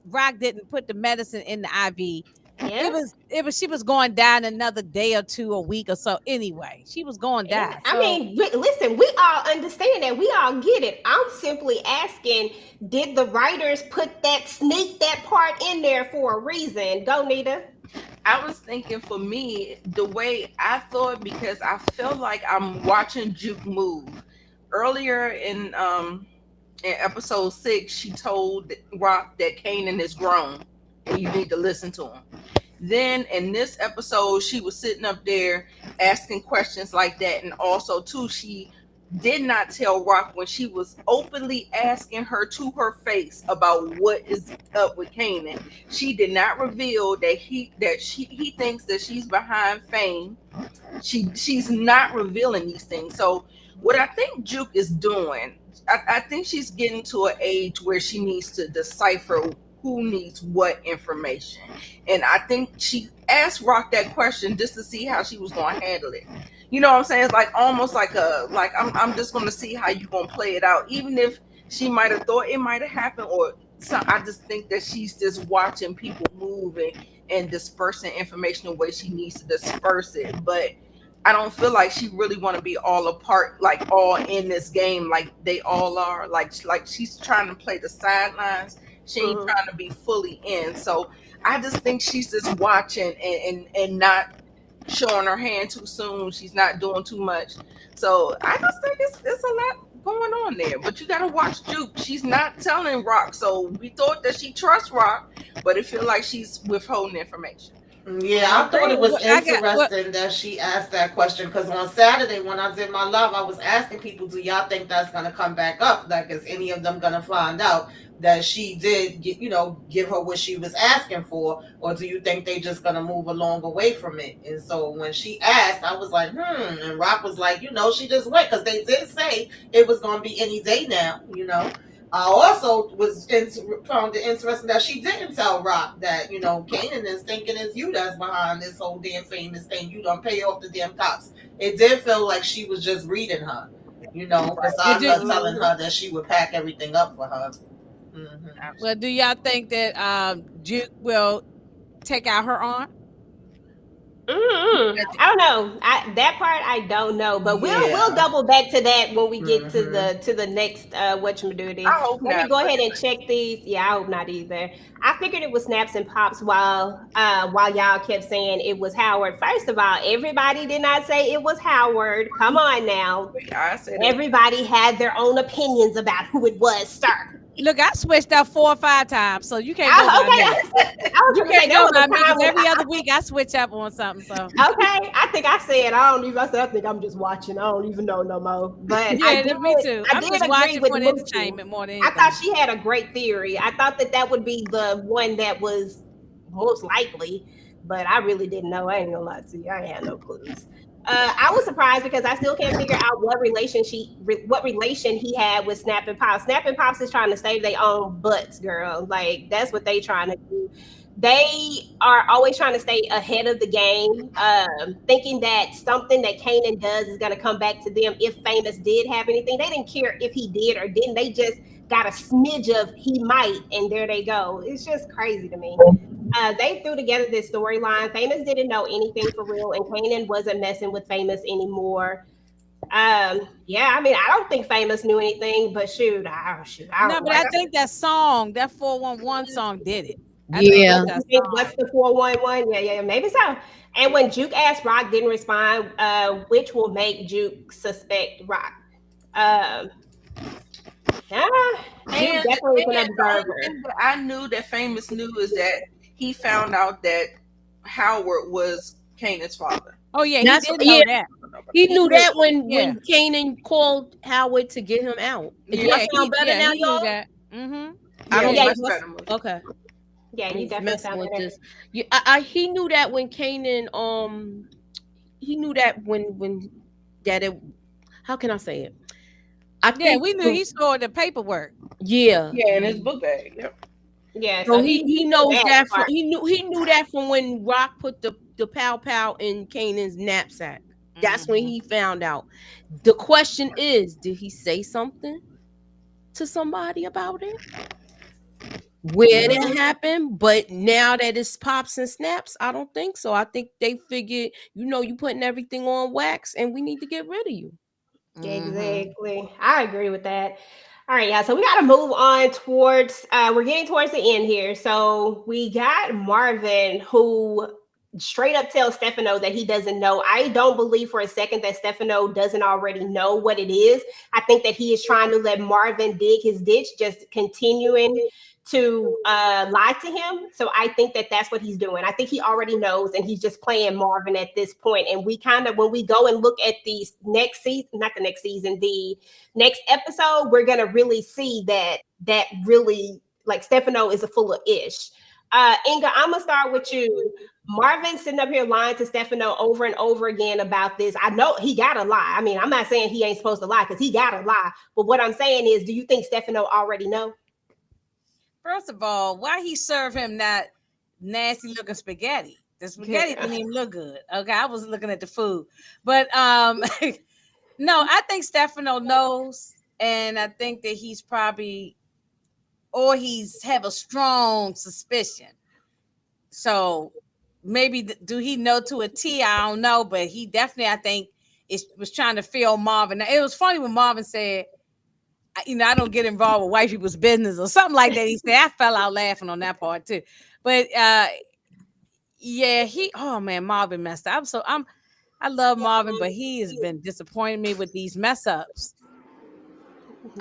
S7: Rock didn't put the medicine in the IV,
S3: Yeah.
S7: it was she was going down another day or two, a week or so. Anyway, she was going down.
S3: Yeah. I mean, listen, we all understand that. We all get it. I'm simply asking, did the writers sneak that part in there for a reason? Go, Nita.
S6: I was thinking, for me, the way I thought, because I felt like I'm watching Juke move. Earlier in episode 6, she told Rock that Kanan is grown and you need to listen to him. Then in this episode, she was sitting up there asking questions like that. And also, too, she did not tell Rock when she was openly asking her to her face about what is up with Kanan. She did not reveal that he thinks that she's behind Fame. She's not revealing these things. So what I think Juke is doing, I think she's getting to an age where she needs to decipher who needs what information. And I think she asked Rock that question just to see how she was going to handle it. You know what I'm saying? It's like almost like I'm just going to see how you going to play it out. Even if she might have thought it might have happened, or so, I just think that she's just watching people moving and dispersing information the way she needs to disperse it. But I don't feel like she really want to be all a part, like all in this game, like they all are. Like she's trying to play the sidelines. She ain't trying to be fully in. So I just think she's just watching and not showing her hand too soon. She's not doing too much. So I just think it's a lot going on there. But you gotta watch Juke. She's not telling Rock. So we thought that she trusts Rock, but it feels like she's withholding information.
S5: Yeah, I thought it was
S7: I got what
S5: interesting that she asked that question because on Saturday when I did my live, I was asking people, "Do y'all think that's gonna come back up? Like, is any of them gonna find out that she did, give her what she was asking for, or do you think they just gonna move along away from it?" And so when she asked, I was like, and Rock was like, she just went because they did say it was gonna be any day now. I also found it interesting that she didn't tell Rock that, Kanan is thinking it's you that's behind this whole damn famous thing. You don't pay off the damn cops. It did feel like she was just reading her,
S7: well,
S5: besides
S7: do,
S5: her telling her that she would pack everything up for her.
S7: well, do y'all think that Juke will take out her aunt?
S3: I don't know. That part I don't know, but we'll double back to that when we get to the next whatchamacallit.
S6: I hope
S3: Let me
S6: not.
S3: go ahead and check these. Yeah, I hope not either. I figured it was snaps and pops while y'all kept saying it was Howard. First of all, everybody did not say it was Howard. Come on now.
S6: I said
S3: Everybody had their own opinions about who it was, sir.
S7: Look, I switched up 4 or 5 times, so you can't go by me. You can't go by me because every other week I switch up on something. So
S3: okay, I think I said I think I'm just watching. I don't even know no more. But
S7: yeah, me too. I'm just watching for the entertainment more than anything.
S3: I thought she had a great theory. I thought that would be the one that was most likely, but I really didn't know. I ain't gonna lie to you. I had no clues. I was surprised because I still can't figure out what relation he had with Snap and Pops. Snap and Pops is trying to save their own butts, girl. Like that's what they trying to do. They are always trying to stay ahead of the game, thinking that something that Kanan does is going to come back to them. If Famous did have anything, they didn't care if he did or didn't. They just got a smidge of he might, and there they go. It's just crazy to me. They threw together this storyline. Famous didn't know anything for real, and Kanan wasn't messing with Famous anymore. Yeah, I mean, I don't think Famous knew anything, but shoot, I
S7: no, but I think that 411 song did it.
S4: Yeah.
S3: What's the 411? Yeah, maybe so. And when Juke asked, Rock didn't respond, which will make Juke suspect Rock. Juke definitely an observer.
S6: I knew that Famous knew is that he found out that Howard was Kanan's father.
S7: Oh yeah, he did know that.
S4: He knew that when Kanan called Howard to get him out.
S7: Yeah,
S4: sound better now, y'all.
S7: That.
S6: I don't mess better.
S4: Okay.
S3: Yeah, you definitely sound
S4: with
S3: better.
S4: this. Yeah, he knew that when Kanan he knew that when that it. How can I say it?
S7: We knew he scored the paperwork.
S4: Yeah,
S6: in his book bag. Yep.
S3: Yeah,
S4: so he knows that. He knew that from when Rock put the pow in Kanan's knapsack. That's when he found out. The question is, did he say something to somebody about it? Where it happened? But now that it's Pops and Snaps, I don't think so. I think they figured, you putting everything on wax, and we need to get rid of you.
S3: Exactly. I agree with that. All right, yeah. So we got to move on towards. We're getting towards the end here. So we got Marvin, who straight up tells Stefano that he doesn't know. I don't believe for a second that Stefano doesn't already know what it is. I think that he is trying to let Marvin dig his ditch, just continuing to lie to him. So I think that that's what he's doing. I think he already knows, and he's just playing Marvin at this point. And we kind of, when we go and look at the next season, not the next season, the next episode, we're going to really see that really, like, Stefano is a full of ish. Inga, I'm going to start with you. Marvin sitting up here lying to Stefano over and over again about this. I know he got to lie. I mean, I'm not saying he ain't supposed to lie because he got to lie. But what I'm saying is, do you think Stefano already know?
S7: First of all, why he serve him that nasty looking spaghetti? The spaghetti didn't even look good. Okay, I was looking at the food. But no, I think Stefano knows, and I think that he's probably, or he's have a strong suspicion. So maybe do he know to a T? I don't know, but he definitely, I think, was trying to feel Marvin. Now, it was funny when Marvin said, I don't get involved with white people's business or something like that. He said, I fell out laughing on that part too. But Marvin messed up. I love Marvin, but he has been disappointing me with these mess ups.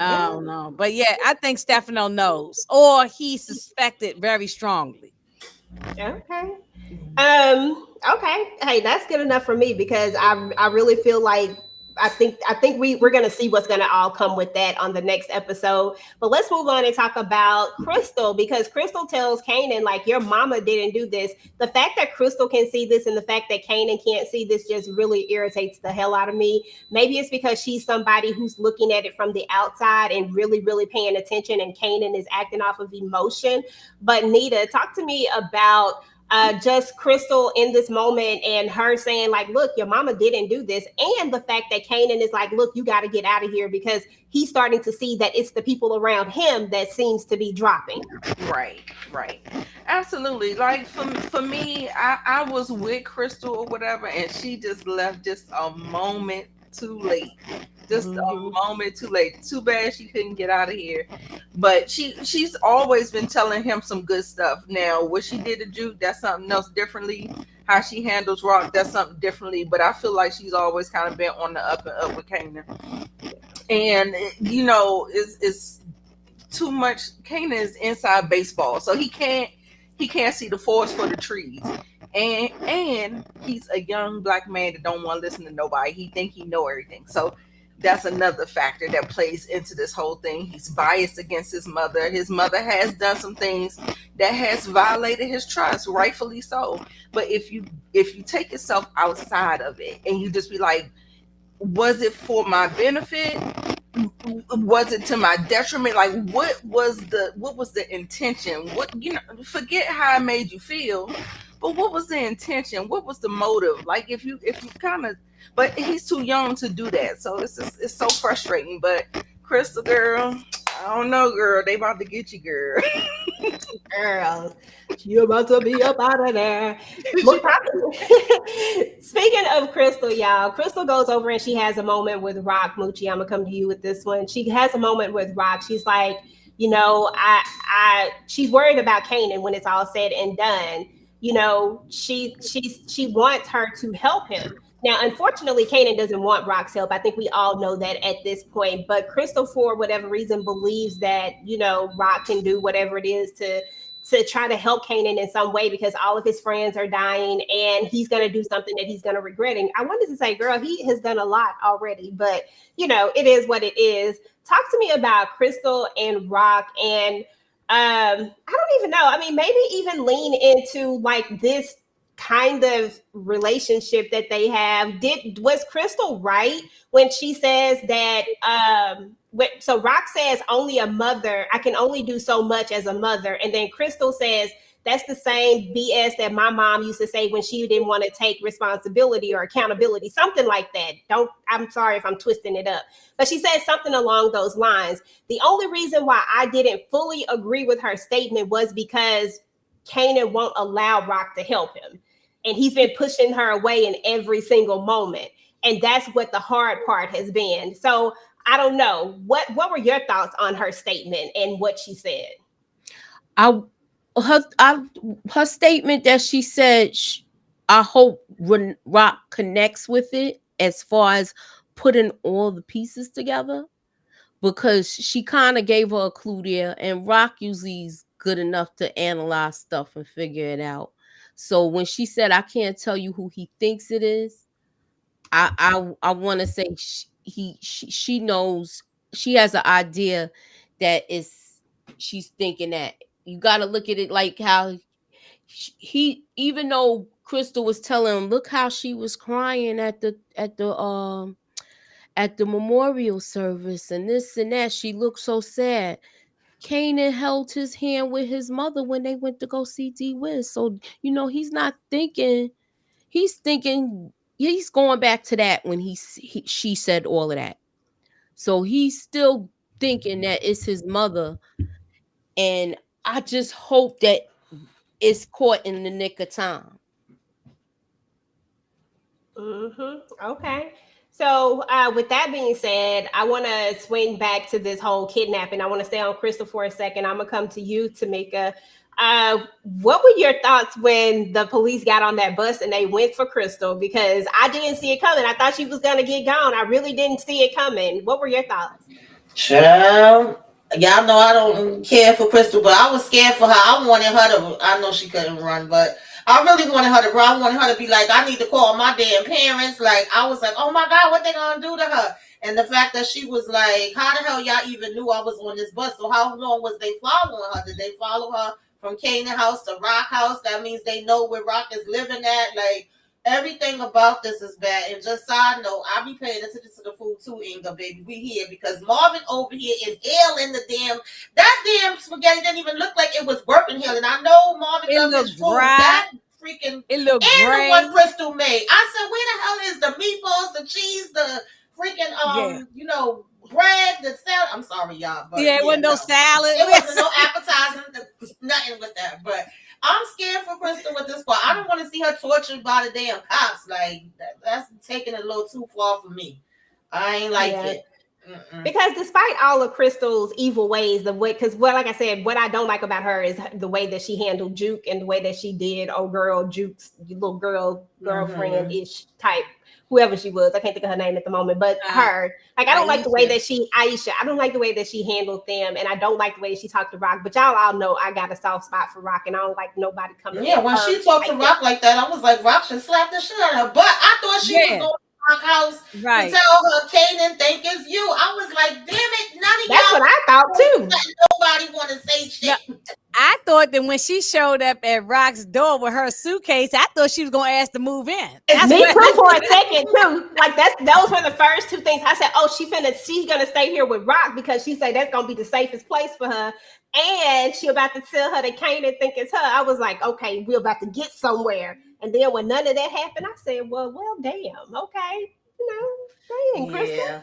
S7: I don't know. But yeah, I think Stefano knows, or he suspected very strongly.
S3: Okay. Okay. Hey, that's good enough for me because I really feel like I think we're gonna see what's gonna all come with that on the next episode. But let's move on and talk about Crystal because Crystal tells Kanan like your mama didn't do this. The fact that Crystal can see this and the fact that Kanan can't see this just really irritates the hell out of me. Maybe it's because she's somebody who's looking at it from the outside and really, really paying attention, and Kanan is acting off of emotion. But Nita, talk to me about just Crystal in this moment and her saying like, look, your mama didn't do this. And the fact that Kanan is like, look, you got to get out of here because he's starting to see that it's the people around him that seems to be dropping.
S6: Right, right. Absolutely. Like for me, I was with Crystal or whatever, and she just left just a moment too late. Just a moment too late. Too bad she couldn't get out of here. But she's always been telling him some good stuff. Now, what she did to Juke, that's something else differently. How she handles Rock, that's something differently. But I feel like she's always kind of been on the up and up with Kanan. And you know, it's too much. Kanan is inside baseball, so he can't see the forest for the trees. And he's a young black man that don't want to listen to nobody. He think he know everything. So that's another factor that plays into this whole thing. He's biased against his mother. His mother has done some things that has violated his trust, rightfully so. But if you take yourself outside of it and you just be like, was it for my benefit? Was it to my detriment? Like what was the intention? What, you know, forget how it made you feel, but what was the intention? What was the motive? Like if you kind of, but he's too young to do that, so it's so frustrating. But Crystal, girl, I don't know, girl, they about to get you, girl.
S3: Girl, you about to be up out of there. Speaking of Crystal, y'all, Crystal goes over and she has a moment with Rock. Mucci, I'm gonna come to you with this one. She has a moment with Rock. She's like, you know, she's worried about Kanan when it's all said and done. You know, she wants her to help him. Now, unfortunately, Kanan doesn't want Rock's help. I think we all know that at this point. But Crystal, for whatever reason, believes that, you know, Rock can do whatever it is to try to help Kanan in some way because all of his friends are dying and he's going to do something that he's going to regret. And I wanted to say, girl, he has done a lot already. But, you know, it is what it is. Talk to me about Crystal and Rock and I don't even know. I mean, maybe even lean into like this kind of relationship that they have. Was Crystal right when she says that so Rock says only a mother, I can only do so much as a mother, and then Crystal says that's the same BS that my mom used to say when she didn't want to take responsibility or accountability, something like that. I'm sorry if I'm twisting it up, but she said something along those lines. The only reason why I didn't fully agree with her statement was because Kanan won't allow Rock to help him. And he's been pushing her away in every single moment. And that's what the hard part has been. So I don't know. What were your thoughts on her statement and what she said?
S4: Her statement that she said, I hope Rock connects with it as far as putting all the pieces together, because she kind of gave her a clue there, and Rock usually is good enough to analyze stuff and figure it out. So when she said, I can't tell you who he thinks it is, I want to say she knows, she has an idea that she's thinking that you got to look at it like how he, even though Crystal was telling him, look how she was crying at the memorial service and this and that, she looked so sad. Kanan held his hand with his mother when they went to go see D Wiz. So, you know, he's not thinking, he's going back to that when she said all of that. So he's still thinking that it's his mother. And I just hope that it's caught in the nick of time.
S3: Okay. So with that being said, I want to swing back to this whole kidnapping. I want to stay on Crystal for a second. I'm going to come to you, Tamieka. What were your thoughts when the police got on that bus and they went for Crystal? Because I didn't see it coming. I thought she was going to get gone. I really didn't see it coming. What were your thoughts?
S5: Child, Y'all know I don't care for Crystal, but I was scared for her. I wanted her to. I know she couldn't run, but I really wanted her to run. I wanted her to be like, I need to call my damn parents. Like, I was like, oh my God, what they gonna do to her? And the fact that she was like, how the hell y'all even knew I was on this bus? So how long was they following her? Did they follow her from Kanan house to Rock house? That means they know where Rock is living at. Like, everything about this is bad. And just side note, I be paying attention to the food too, Inga, baby. We here because Marvin over here inhaling that damn spaghetti didn't even look like it was worth inhaling. I know Marvin
S7: It
S5: loves his
S7: looked
S5: food.
S7: dry.
S5: That freaking
S7: It looked
S5: and the
S7: gray.
S5: one Crystal made. I said, where the hell is the meatballs, the cheese, the freaking bread, the salad? I'm sorry, y'all, but
S7: it wasn't no salad.
S5: it wasn't no appetizing, nothing with that. But I'm scared for Crystal with this part. I don't want to see her tortured by the damn cops. Like that's taking it a little too far for me. I ain't like it.
S3: Because despite all of Crystal's evil ways, like I said, what I don't like about her is the way that she handled Juke and the way that she did Juke's little girlfriend-ish type, whoever she was. I can't think of her name at the moment, but her. Like, I don't like the way that Aisha, I don't like the way that she handled them, and I don't like the way she talked to Rock. But y'all all know I got a soft spot for Rock, and I don't like nobody coming.
S5: Yeah, when she talked to Rock like that, I was like, Rock should slap the shit out of her. But I thought she was going Rock house to tell her Kanan think it's you. I was like, damn it, none of
S3: That's
S5: y'all.
S3: what I thought too.
S5: Nobody want to say shit.
S7: No, I thought that when she showed up at Rock's door with her suitcase, I thought she was gonna ask to move in.
S3: Me too for a second too. Like those were the first two things. I said, oh, she's gonna stay here with Rock because she said that's gonna be the safest place for her. And she about to tell her that Kanan think it's her. I was like, okay, we're about to get somewhere. And then when none of that happened, I said, well, damn, okay, dang, Crystal.
S5: Yeah.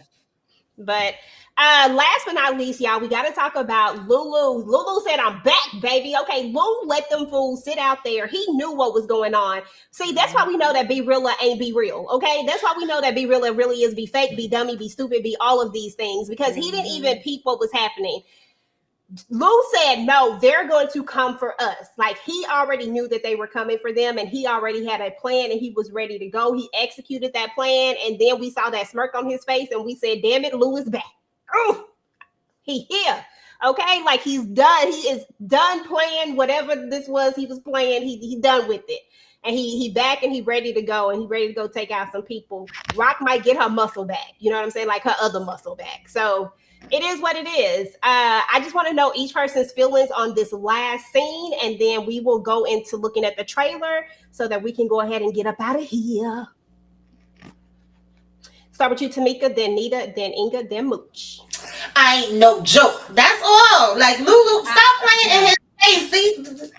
S3: But last but not least, y'all, we got to talk about Lulu. Lulu said, I'm back, baby. Okay, Lulu let them fools sit out there. He knew what was going on. See, that's why we know that Be Real ain't Be Real, okay? That's why we know that Be Real really is Be Fake, Be Dummy, Be Stupid, Be all of these things, because he didn't even peep what was happening. Lou said, no, they're going to come for us. Like, he already knew that they were coming for them, and he already had a plan, and he was ready to go. He executed that plan, and then we saw that smirk on his face, and we said, damn it, Lou is back. Oh, he here. Okay, like he's done. He is done playing whatever this was he was playing. He done with it. And he back and he ready to go, and he ready to go take out some people. Rock might get her muscle back. You know what I'm saying? Like her other muscle back. So it is what it is. I just want to know each person's feelings on this last scene, and then we will go into looking at the trailer so that we can go ahead and get up out of here. Start with you, Tamieka, then Nita, then Inga, then Mooch.
S5: I ain't no joke. That's all. Like, Lulu, stop playing in his face. See?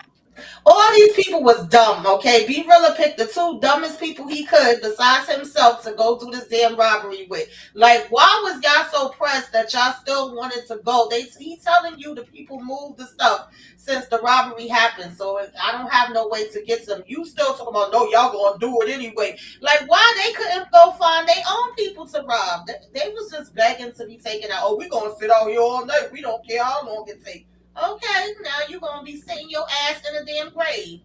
S5: All these people was dumb, okay? Be Real picked the two dumbest people he could besides himself to go do this damn robbery with. Like, why was y'all so pressed that y'all still wanted to go? He telling you the people moved the stuff since the robbery happened, so I don't have no way to get them. You still talking about, no, y'all gonna do it anyway. Like, why they couldn't go find their own people to rob? They was just begging to be taken out. Oh, we gonna sit out here all night. We don't care how long it takes. Okay, now you're gonna be sitting your ass in a damn grave.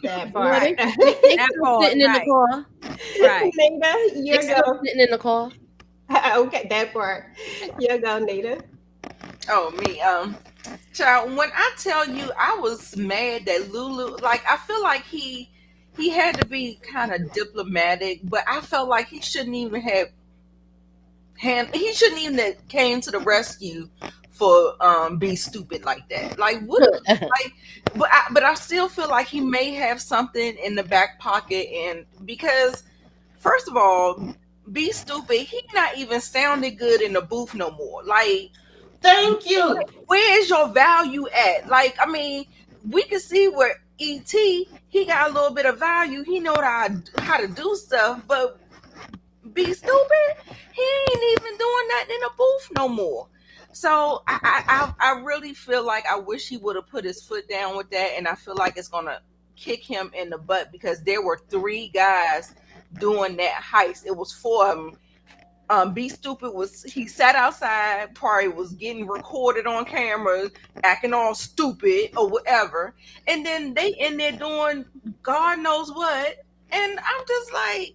S3: That part.
S4: Sitting in the car.
S3: Right. Nita, you go.
S4: Sitting in the car.
S3: Okay, that part. You go, Nita.
S6: Oh, me. Child, when I tell you I was mad that Lulu, like, I feel like he had to be kind of diplomatic, but I felt like he shouldn't even have came to the rescue for Be Stupid like that. Like, what? Like, but I still feel like he may have something in the back pocket, and because first of all, Be Stupid, he not even sounding good in the booth no more. Like,
S5: thank you.
S6: Where is your value at? Like, I mean, we can see where E.T. he got a little bit of value. He know how to do stuff, but Be Stupid, he ain't even doing that in the booth no more. So I really feel like I wish he would have put his foot down with that, and I feel like it's gonna kick him in the butt because there were 3 guys doing that heist. It was 4 of them. Be Stupid he sat outside, probably was getting recorded on camera, acting all stupid or whatever, and then they in there doing God knows what, and I'm just like,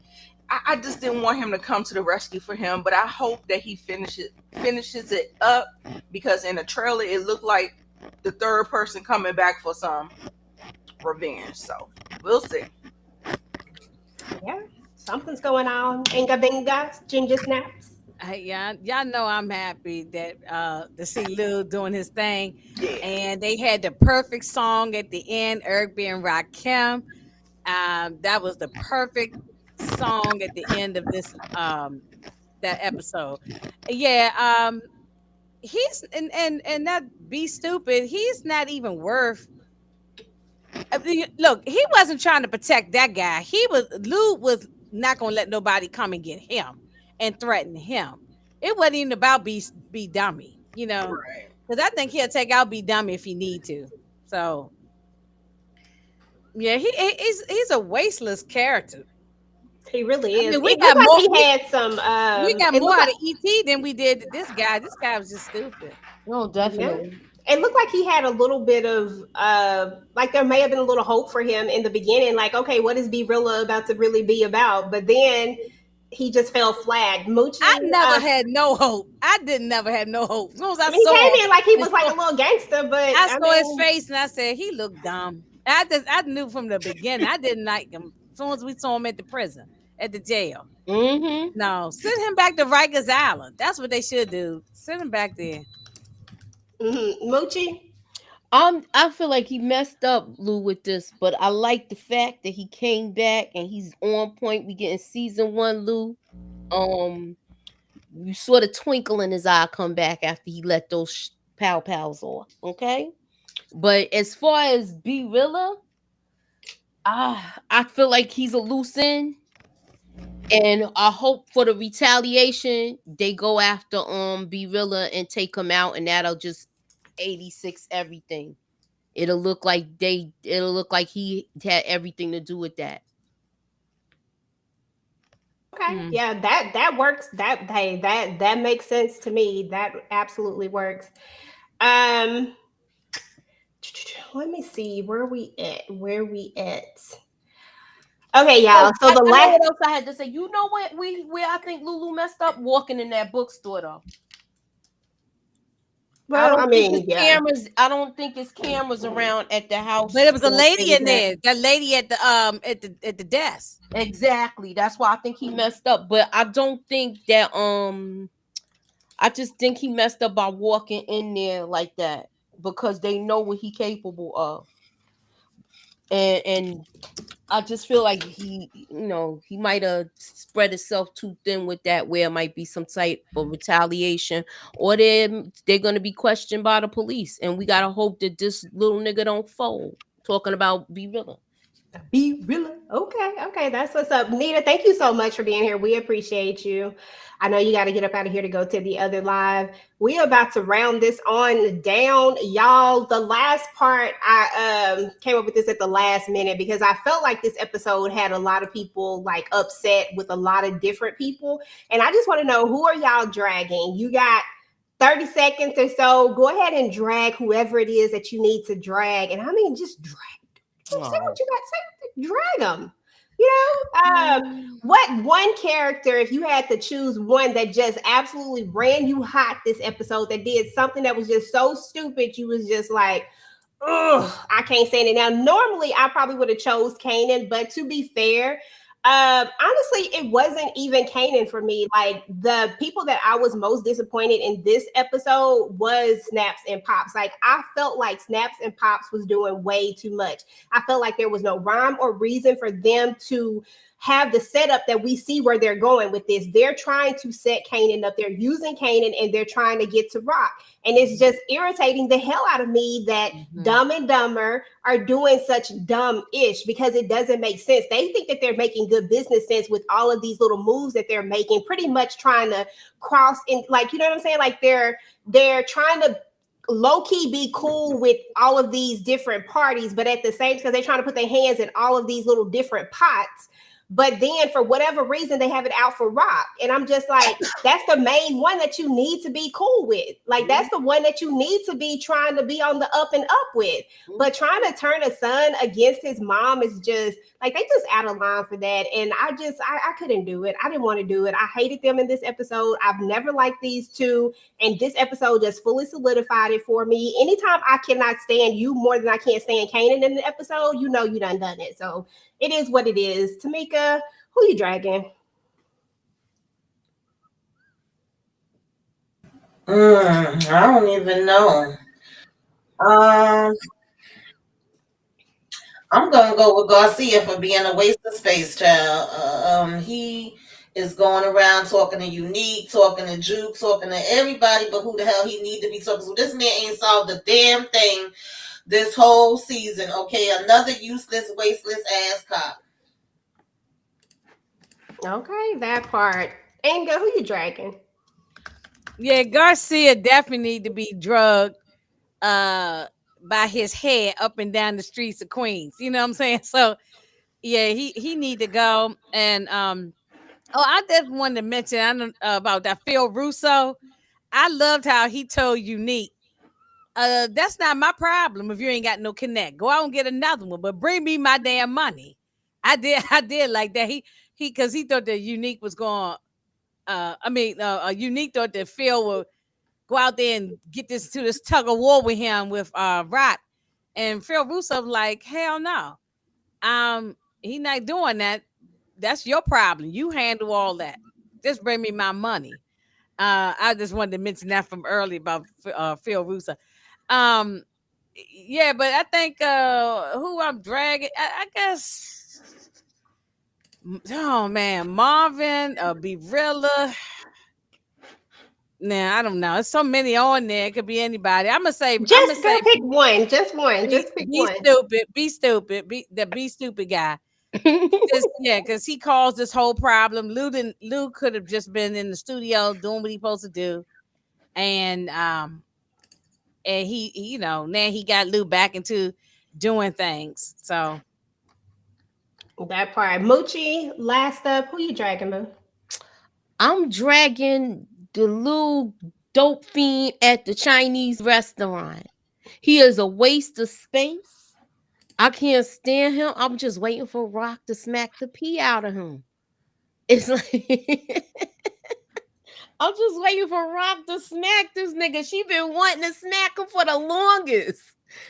S6: I just didn't want him to come to the rescue for him, but I hope that he finishes it up, because in the trailer it looked like the third person coming back for some revenge. So we'll see.
S3: Yeah, something's going on. Inga binga, ginger snaps.
S7: Y'all know I'm happy that to see Lil doing his thing,
S6: Yeah.
S7: and they had the perfect song at the end, Eric B and Rakim. That was the perfect song at the end of this that episode. Yeah, he's and that be stupid. He's not even worth. Look, he wasn't trying to protect that guy. Lou was not gonna let nobody come and get him and threaten him. It wasn't even about be dummy, you know, because I think he'll take out be dummy if he need to. So yeah, he's a wasteless character.
S3: He really is.
S7: I mean, we
S3: It
S7: got
S3: looked
S7: more.
S3: like he had some.
S7: We got
S3: it
S7: more
S3: looked
S7: out of ET than we did this guy. This guy was just stupid.
S4: No, definitely.
S3: It looked like he had a little bit of like there may have been a little hope for him in the beginning, like, okay, what is Be Rilla about to really be about? But then he just fell flat. Mucci,
S7: I never had no hope. I didn't never had no hope. As soon as I
S3: he
S7: saw
S3: came in like he was like a little gangster, but
S7: I saw his face and I said he looked dumb. I knew from the beginning. I didn't like him. As soon as we saw him at the prison, at the jail.
S4: Mm-hmm.
S7: No, send him back to Rikers Island. That's what they should do. Send him back there.
S3: Mucci.
S4: I feel like he messed up, Lou, with this, but I like the fact that he came back and he's on point. We get in season 1, Lou. You saw the twinkle in his eye come back after he let those pals off. Okay, but as far as B Rilla, I feel like he's a loose end, and I hope for the retaliation they go after B Rilla and take him out, and that'll just 86 everything. It'll look like he had everything to do with that.
S3: Okay, yeah, that works. That makes sense to me. That absolutely works. Let me see where we at. Okay, y'all. So the last.
S4: What else I had to say? You know what? Where I think Lulu messed up, walking in that bookstore though.
S3: Well,
S4: I don't think it's cameras around at the house.
S7: But it was a lady in there. That lady at the desk.
S4: Exactly. That's why I think he messed up. But I don't think that I just think he messed up by walking in there like that, because they know what he's capable of. And I just feel like he might have spread himself too thin with that, where it might be some type of retaliation, or they're going to be questioned by the police. And we got to hope that this little nigga don't fold. Talking about Be Rilla.
S3: Be Rilla. Okay. That's what's up. Nita, thank you so much for being here. We appreciate you. I know you got to get up out of here to go to the other live. We're about to round this on down. Y'all, the last part, I came up with this at the last minute because I felt like this episode had a lot of people like upset with a lot of different people. And I just want to know, who are y'all dragging? You got 30 seconds or so. Go ahead and drag whoever it is that you need to drag. And I mean, just drag. Say what you got to say. Drag them. What one character, if you had to choose one that just absolutely ran you hot this episode, that did something that was just so stupid, you was just like, ugh, I can't stand it. Now, normally I probably would have chose Kanan, but to be fair, honestly, it wasn't even Kanan for me. Like, the people that I was most disappointed in this episode was Snaps and Pops. Like, I felt like Snaps and Pops was doing way too much. I felt like there was no rhyme or reason for them to have the setup that we see where they're going with this. They're trying to set Kanan up. They're using Kanan and they're trying to get to Rock. And it's just irritating the hell out of me that Dumb and Dumber are doing such dumb-ish, because it doesn't make sense. They think that they're making good business sense with all of these little moves that they're making, pretty much trying to cross in, like, you know what I'm saying? Like they're trying to low-key be cool with all of these different parties, but at the same time, they're trying to put their hands in all of these little different pots. But then for whatever reason, they have it out for Rock. And I'm just like, that's the main one that you need to be cool with. Like, that's the one that you need to be trying to be on the up and up with. But trying to turn a son against his mom is just like, they just out of line for that. And I couldn't do it. I didn't want to do it. I hated them in this episode. I've never liked these two. And this episode just fully solidified it for me. Anytime I cannot stand you more than I can't stand Kanan in the episode, you know you done it. So it is what it is. Tamieka, who you dragging?
S5: I don't even know. I'm gonna go with Garcia for being a waste of space, child. He is going around talking to Unique, talking to Juke, talking to everybody, but who the hell he need to be talking to? This man ain't solved a damn thing this whole season. Okay, another useless, wasteless ass cop.
S3: Okay, that part. Inga, who you dragging?
S7: Yeah, Garcia definitely need to be drugged by his head up and down the streets of Queens. You know what I'm saying? So yeah, he need to go. And I just wanted to mention about that Phil Russo. I loved how he told Unique, that's not my problem if you ain't got no connect. Go out and get another one, but bring me my damn money. I did like that. He because he thought that Unique was going. Unique thought that Phil would go out there and get this tug of war with him with Rock, and Phil Russo like, hell no, he not doing that. That's your problem. You handle all that. Just bring me my money. I just wanted to mention that from earlier about Phil Russo. Yeah, but I think who I'm dragging, I guess. Oh man, Marvin, Berilla. Nah, I don't know. There's so many on there. It could be anybody. I'm gonna say
S3: pick one. Just one. Just pick
S7: be
S3: one.
S7: Be stupid. Be stupid guy. Because he caused this whole problem. Lou could have just been in the studio doing what he's supposed to do, and he now he got Lou back into doing things. So
S3: that part. Mucci, last up, who you dragging, Moo?
S4: I'm dragging the little dope fiend at the Chinese restaurant. He is a waste of space. I can't stand him. I'm just waiting for Rock to smack the pee out of him. It's like I'm just waiting for Rock to smack this nigga. She been wanting to smack him for the longest.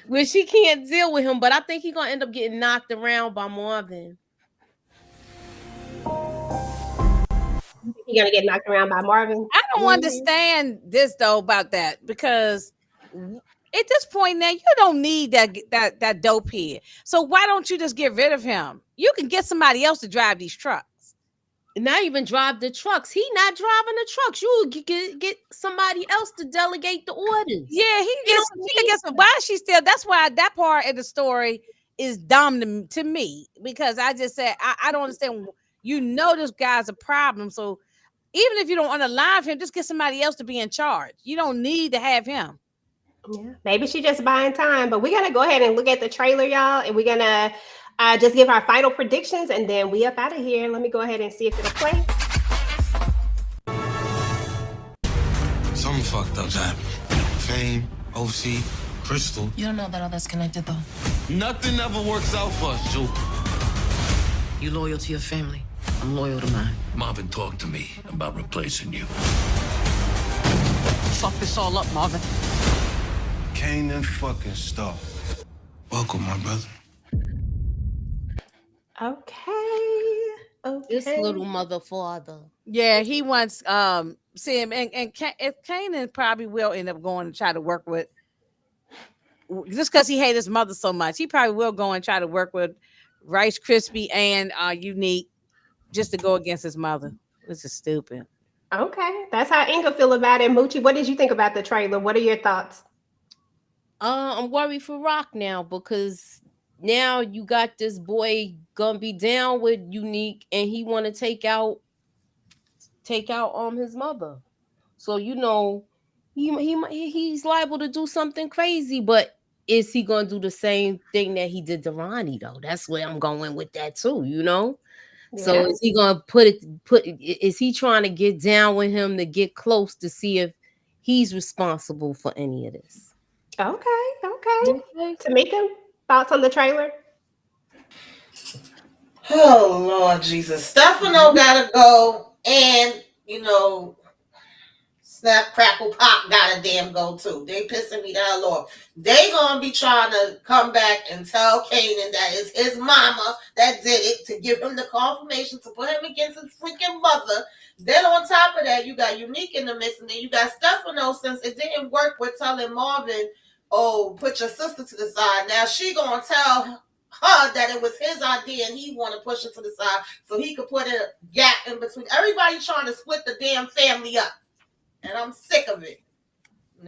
S4: When she can't deal with him, but I think he's gonna end up getting knocked around by Marvin.
S3: He gonna get knocked around by Marvin?
S7: I don't understand this though about that, because at this point now you don't need that dope head. So why don't you just get rid of him? You can get somebody else to drive these trucks.
S4: Not even drive the trucks. He not driving the trucks. You get somebody else to delegate the orders.
S7: Yeah, he gets. Why is she still? That's why that part of the story is dumb to me, because I just said I don't understand. You know this guy's a problem, so even if you don't want to lie him, just get somebody else to be in charge. You don't need to have him.
S3: Yeah, maybe she just buying time. But we're gonna go ahead and look at the trailer, y'all, and we're gonna just give our final predictions, and then we up out of here. Let me go ahead and see if it'll play.
S2: Something fucked up's happened. Fame, OC, Crystal.
S9: You don't know that all that's connected, though.
S2: Nothing ever works out for us, Juke.
S9: You loyal to your family. I'm loyal to mine.
S10: Marvin talked to me about replacing you.
S9: Fuck this all up, Marvin.
S2: Kanan fucking stuff. Welcome, my brother.
S3: Okay.
S4: This little mother father.
S7: Yeah, he wants see him, and Kanan probably will end up going and try to work with, just because he hates his mother so much. He probably will go and try to work with Rice Krispie and Unique just to go against his mother. This is stupid.
S3: Okay, that's how Inga feel about it. Mucci, what did you think about the trailer? What are your thoughts?
S4: I'm worried for Rock now, because now you got this boy gonna be down with Unique, and he want to take out his mother. So he's liable to do something crazy. But is he gonna do the same thing that he did to Ronnie though? That's where I'm going with that too. So
S3: Yeah.
S4: is he gonna is he trying to get down with him to get close to see if he's responsible for any of this?
S3: Okay. Okay.
S4: Okay.
S3: Tamika, thoughts on the trailer?
S5: Oh Lord Jesus, Stefano gotta go, and Snap Crackle Pop gotta damn go too. They pissing me the hell off. They gonna be trying to come back and tell Kanan that it's his mama that did it, to give him the confirmation, to put him against his freaking mother. Then on top of that, you got Unique in the mix, and then you got Stefano, since it didn't work with telling Marvin, oh, put your sister to the side. Now she gonna tell her that it was his idea and he want to push it to the side so he could put a gap in between. Everybody trying to split the damn family up. And I'm sick of it.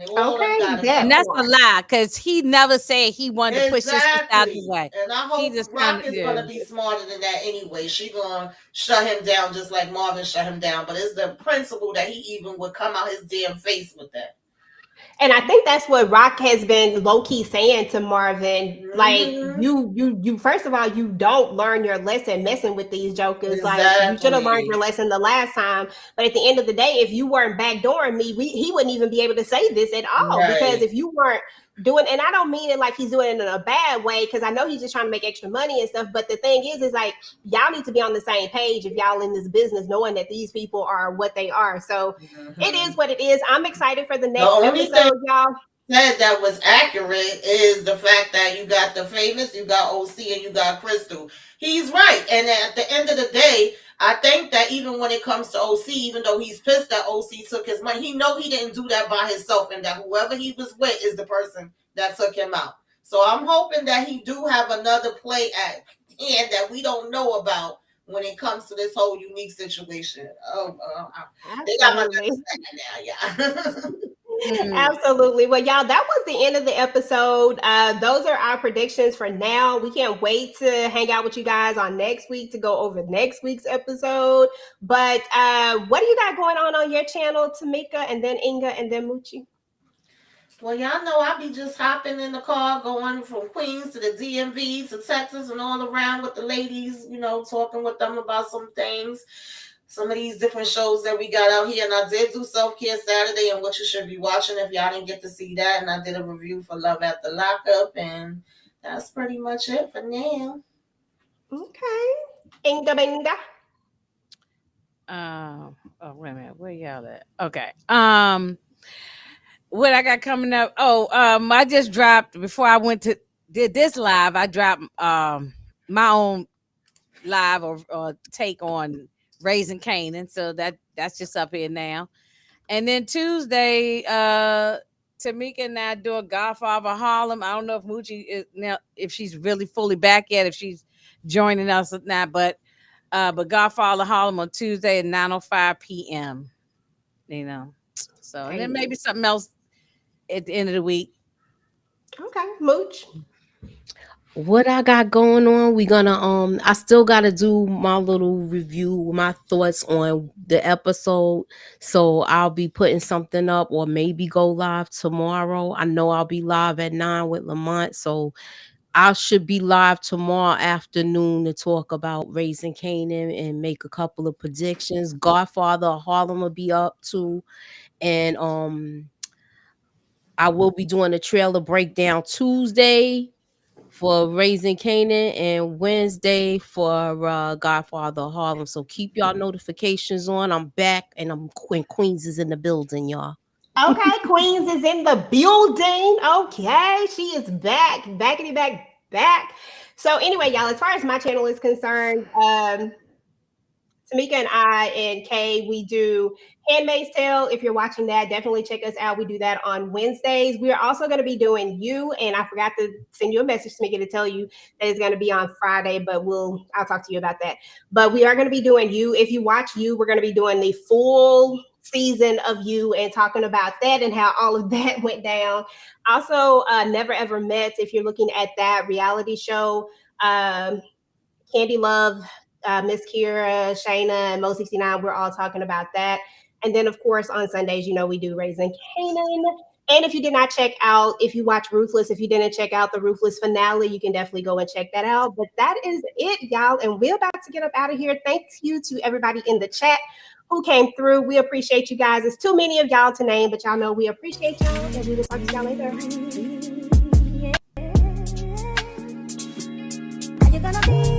S3: Okay,
S7: and that's a lie, because he never said he wanted to push this out the way.
S5: And I hope Rock is going to be smarter than that anyway. She going to shut him down just like Marvin shut him down. But it's the principle that he even would come out his damn face with that.
S3: And I think that's what Rock has been low-key saying to Marvin. Like, you first of all, you don't learn your lesson messing with these jokers.
S5: Exactly.
S3: Like, you should have learned your lesson the last time. But at the end of the day, if you weren't backdooring me, he wouldn't even be able to say this at all.
S5: Right.
S3: Because if you weren't doing, and I don't mean it like he's doing it in a bad way, because I know he's just trying to make extra money and stuff. But the thing is like, y'all need to be on the same page if y'all in this business, knowing that these people are what they are. So it is what it is. I'm excited for the next episode, y'all.
S5: Said that was accurate is the fact that you got the famous, you got OC, and you got Crystal. He's right. And at the end of the day, I think that even when it comes to OC, even though he's pissed that OC took his money, he know he didn't do that by himself, and that whoever he was with is the person that took him out. So I'm hoping that he do have another play at hand that we don't know about when it comes to this whole Unique situation. They got my understanding now, yeah.
S3: Absolutely. Well, y'all, that was the end of the episode. Those are our predictions for now. We can't wait to hang out with you guys on next week to go over next week's episode. But what do you got going on your channel, Tamieka, and then Inga, and then Mucci?
S5: Well, y'all know I be just hopping in the car, going from Queens to the DMV to Texas and all around with the ladies, talking with them about some things. Some of these different shows that we got out here. And I did do Self-Care Saturday and what you should be watching if y'all didn't get to see that. And I did a review for Love at the Lockup. And that's pretty much it for now.
S3: Okay. Inga Benga.
S7: Oh, wait a minute. Where y'all at? Okay. What I got coming up? I just dropped, before I did this live, I dropped my own live or take on Raising Kanan, so that's just up here now. And then Tuesday, Tamieka and I do a Godfather Harlem. I don't know if Mucci is now, if she's really fully back yet, if she's joining us or not, but Godfather Harlem on Tuesday at 9:05 p.m. So and then maybe something else at the end of the week.
S3: Okay, Mooch.
S4: What I got going on, we gonna I still gotta do my little review, my thoughts on the episode. So I'll be putting something up, or maybe go live tomorrow. I know I'll be live at 9 with Lamont, so I should be live tomorrow afternoon to talk about Raising Kanan and make a couple of predictions. Godfather Harlem will be up too, and I will be doing a trailer breakdown Tuesday for Raising Kanan and Wednesday for Godfather Harlem. So keep y'all notifications on. I'm back, and Queens is in the building, y'all.
S3: Okay, Queens is in the building. Okay, she is back, back. So anyway, y'all, as far as my channel is concerned, Tamieka and I and Kay, we do Handmaid's Tale. If you're watching that, definitely check us out. We do that on Wednesdays. We are also going to be doing You, and I forgot to send you a message, Tamieka, to tell you that it's going to be on Friday, but I'll talk to you about that. But we are going to be doing You. If you watch You, we're going to be doing the full season of You and talking about that and how all of that went down. Also, Never Ever Met, if you're looking at that reality show. Khandi Luv, Miss Kira, Shayna, and Mo 69, we're all talking about that. And then, of course, on Sundays, we do Raising Kanan. And if you did not check out, if you watch Ruthless, if you didn't check out the Ruthless finale, you can definitely go and check that out. But that is it, y'all. And we're about to get up out of here. Thank you to everybody in the chat who came through. We appreciate you guys. It's too many of y'all to name, but y'all know we appreciate y'all. And we will talk to y'all later.
S1: Are you gonna be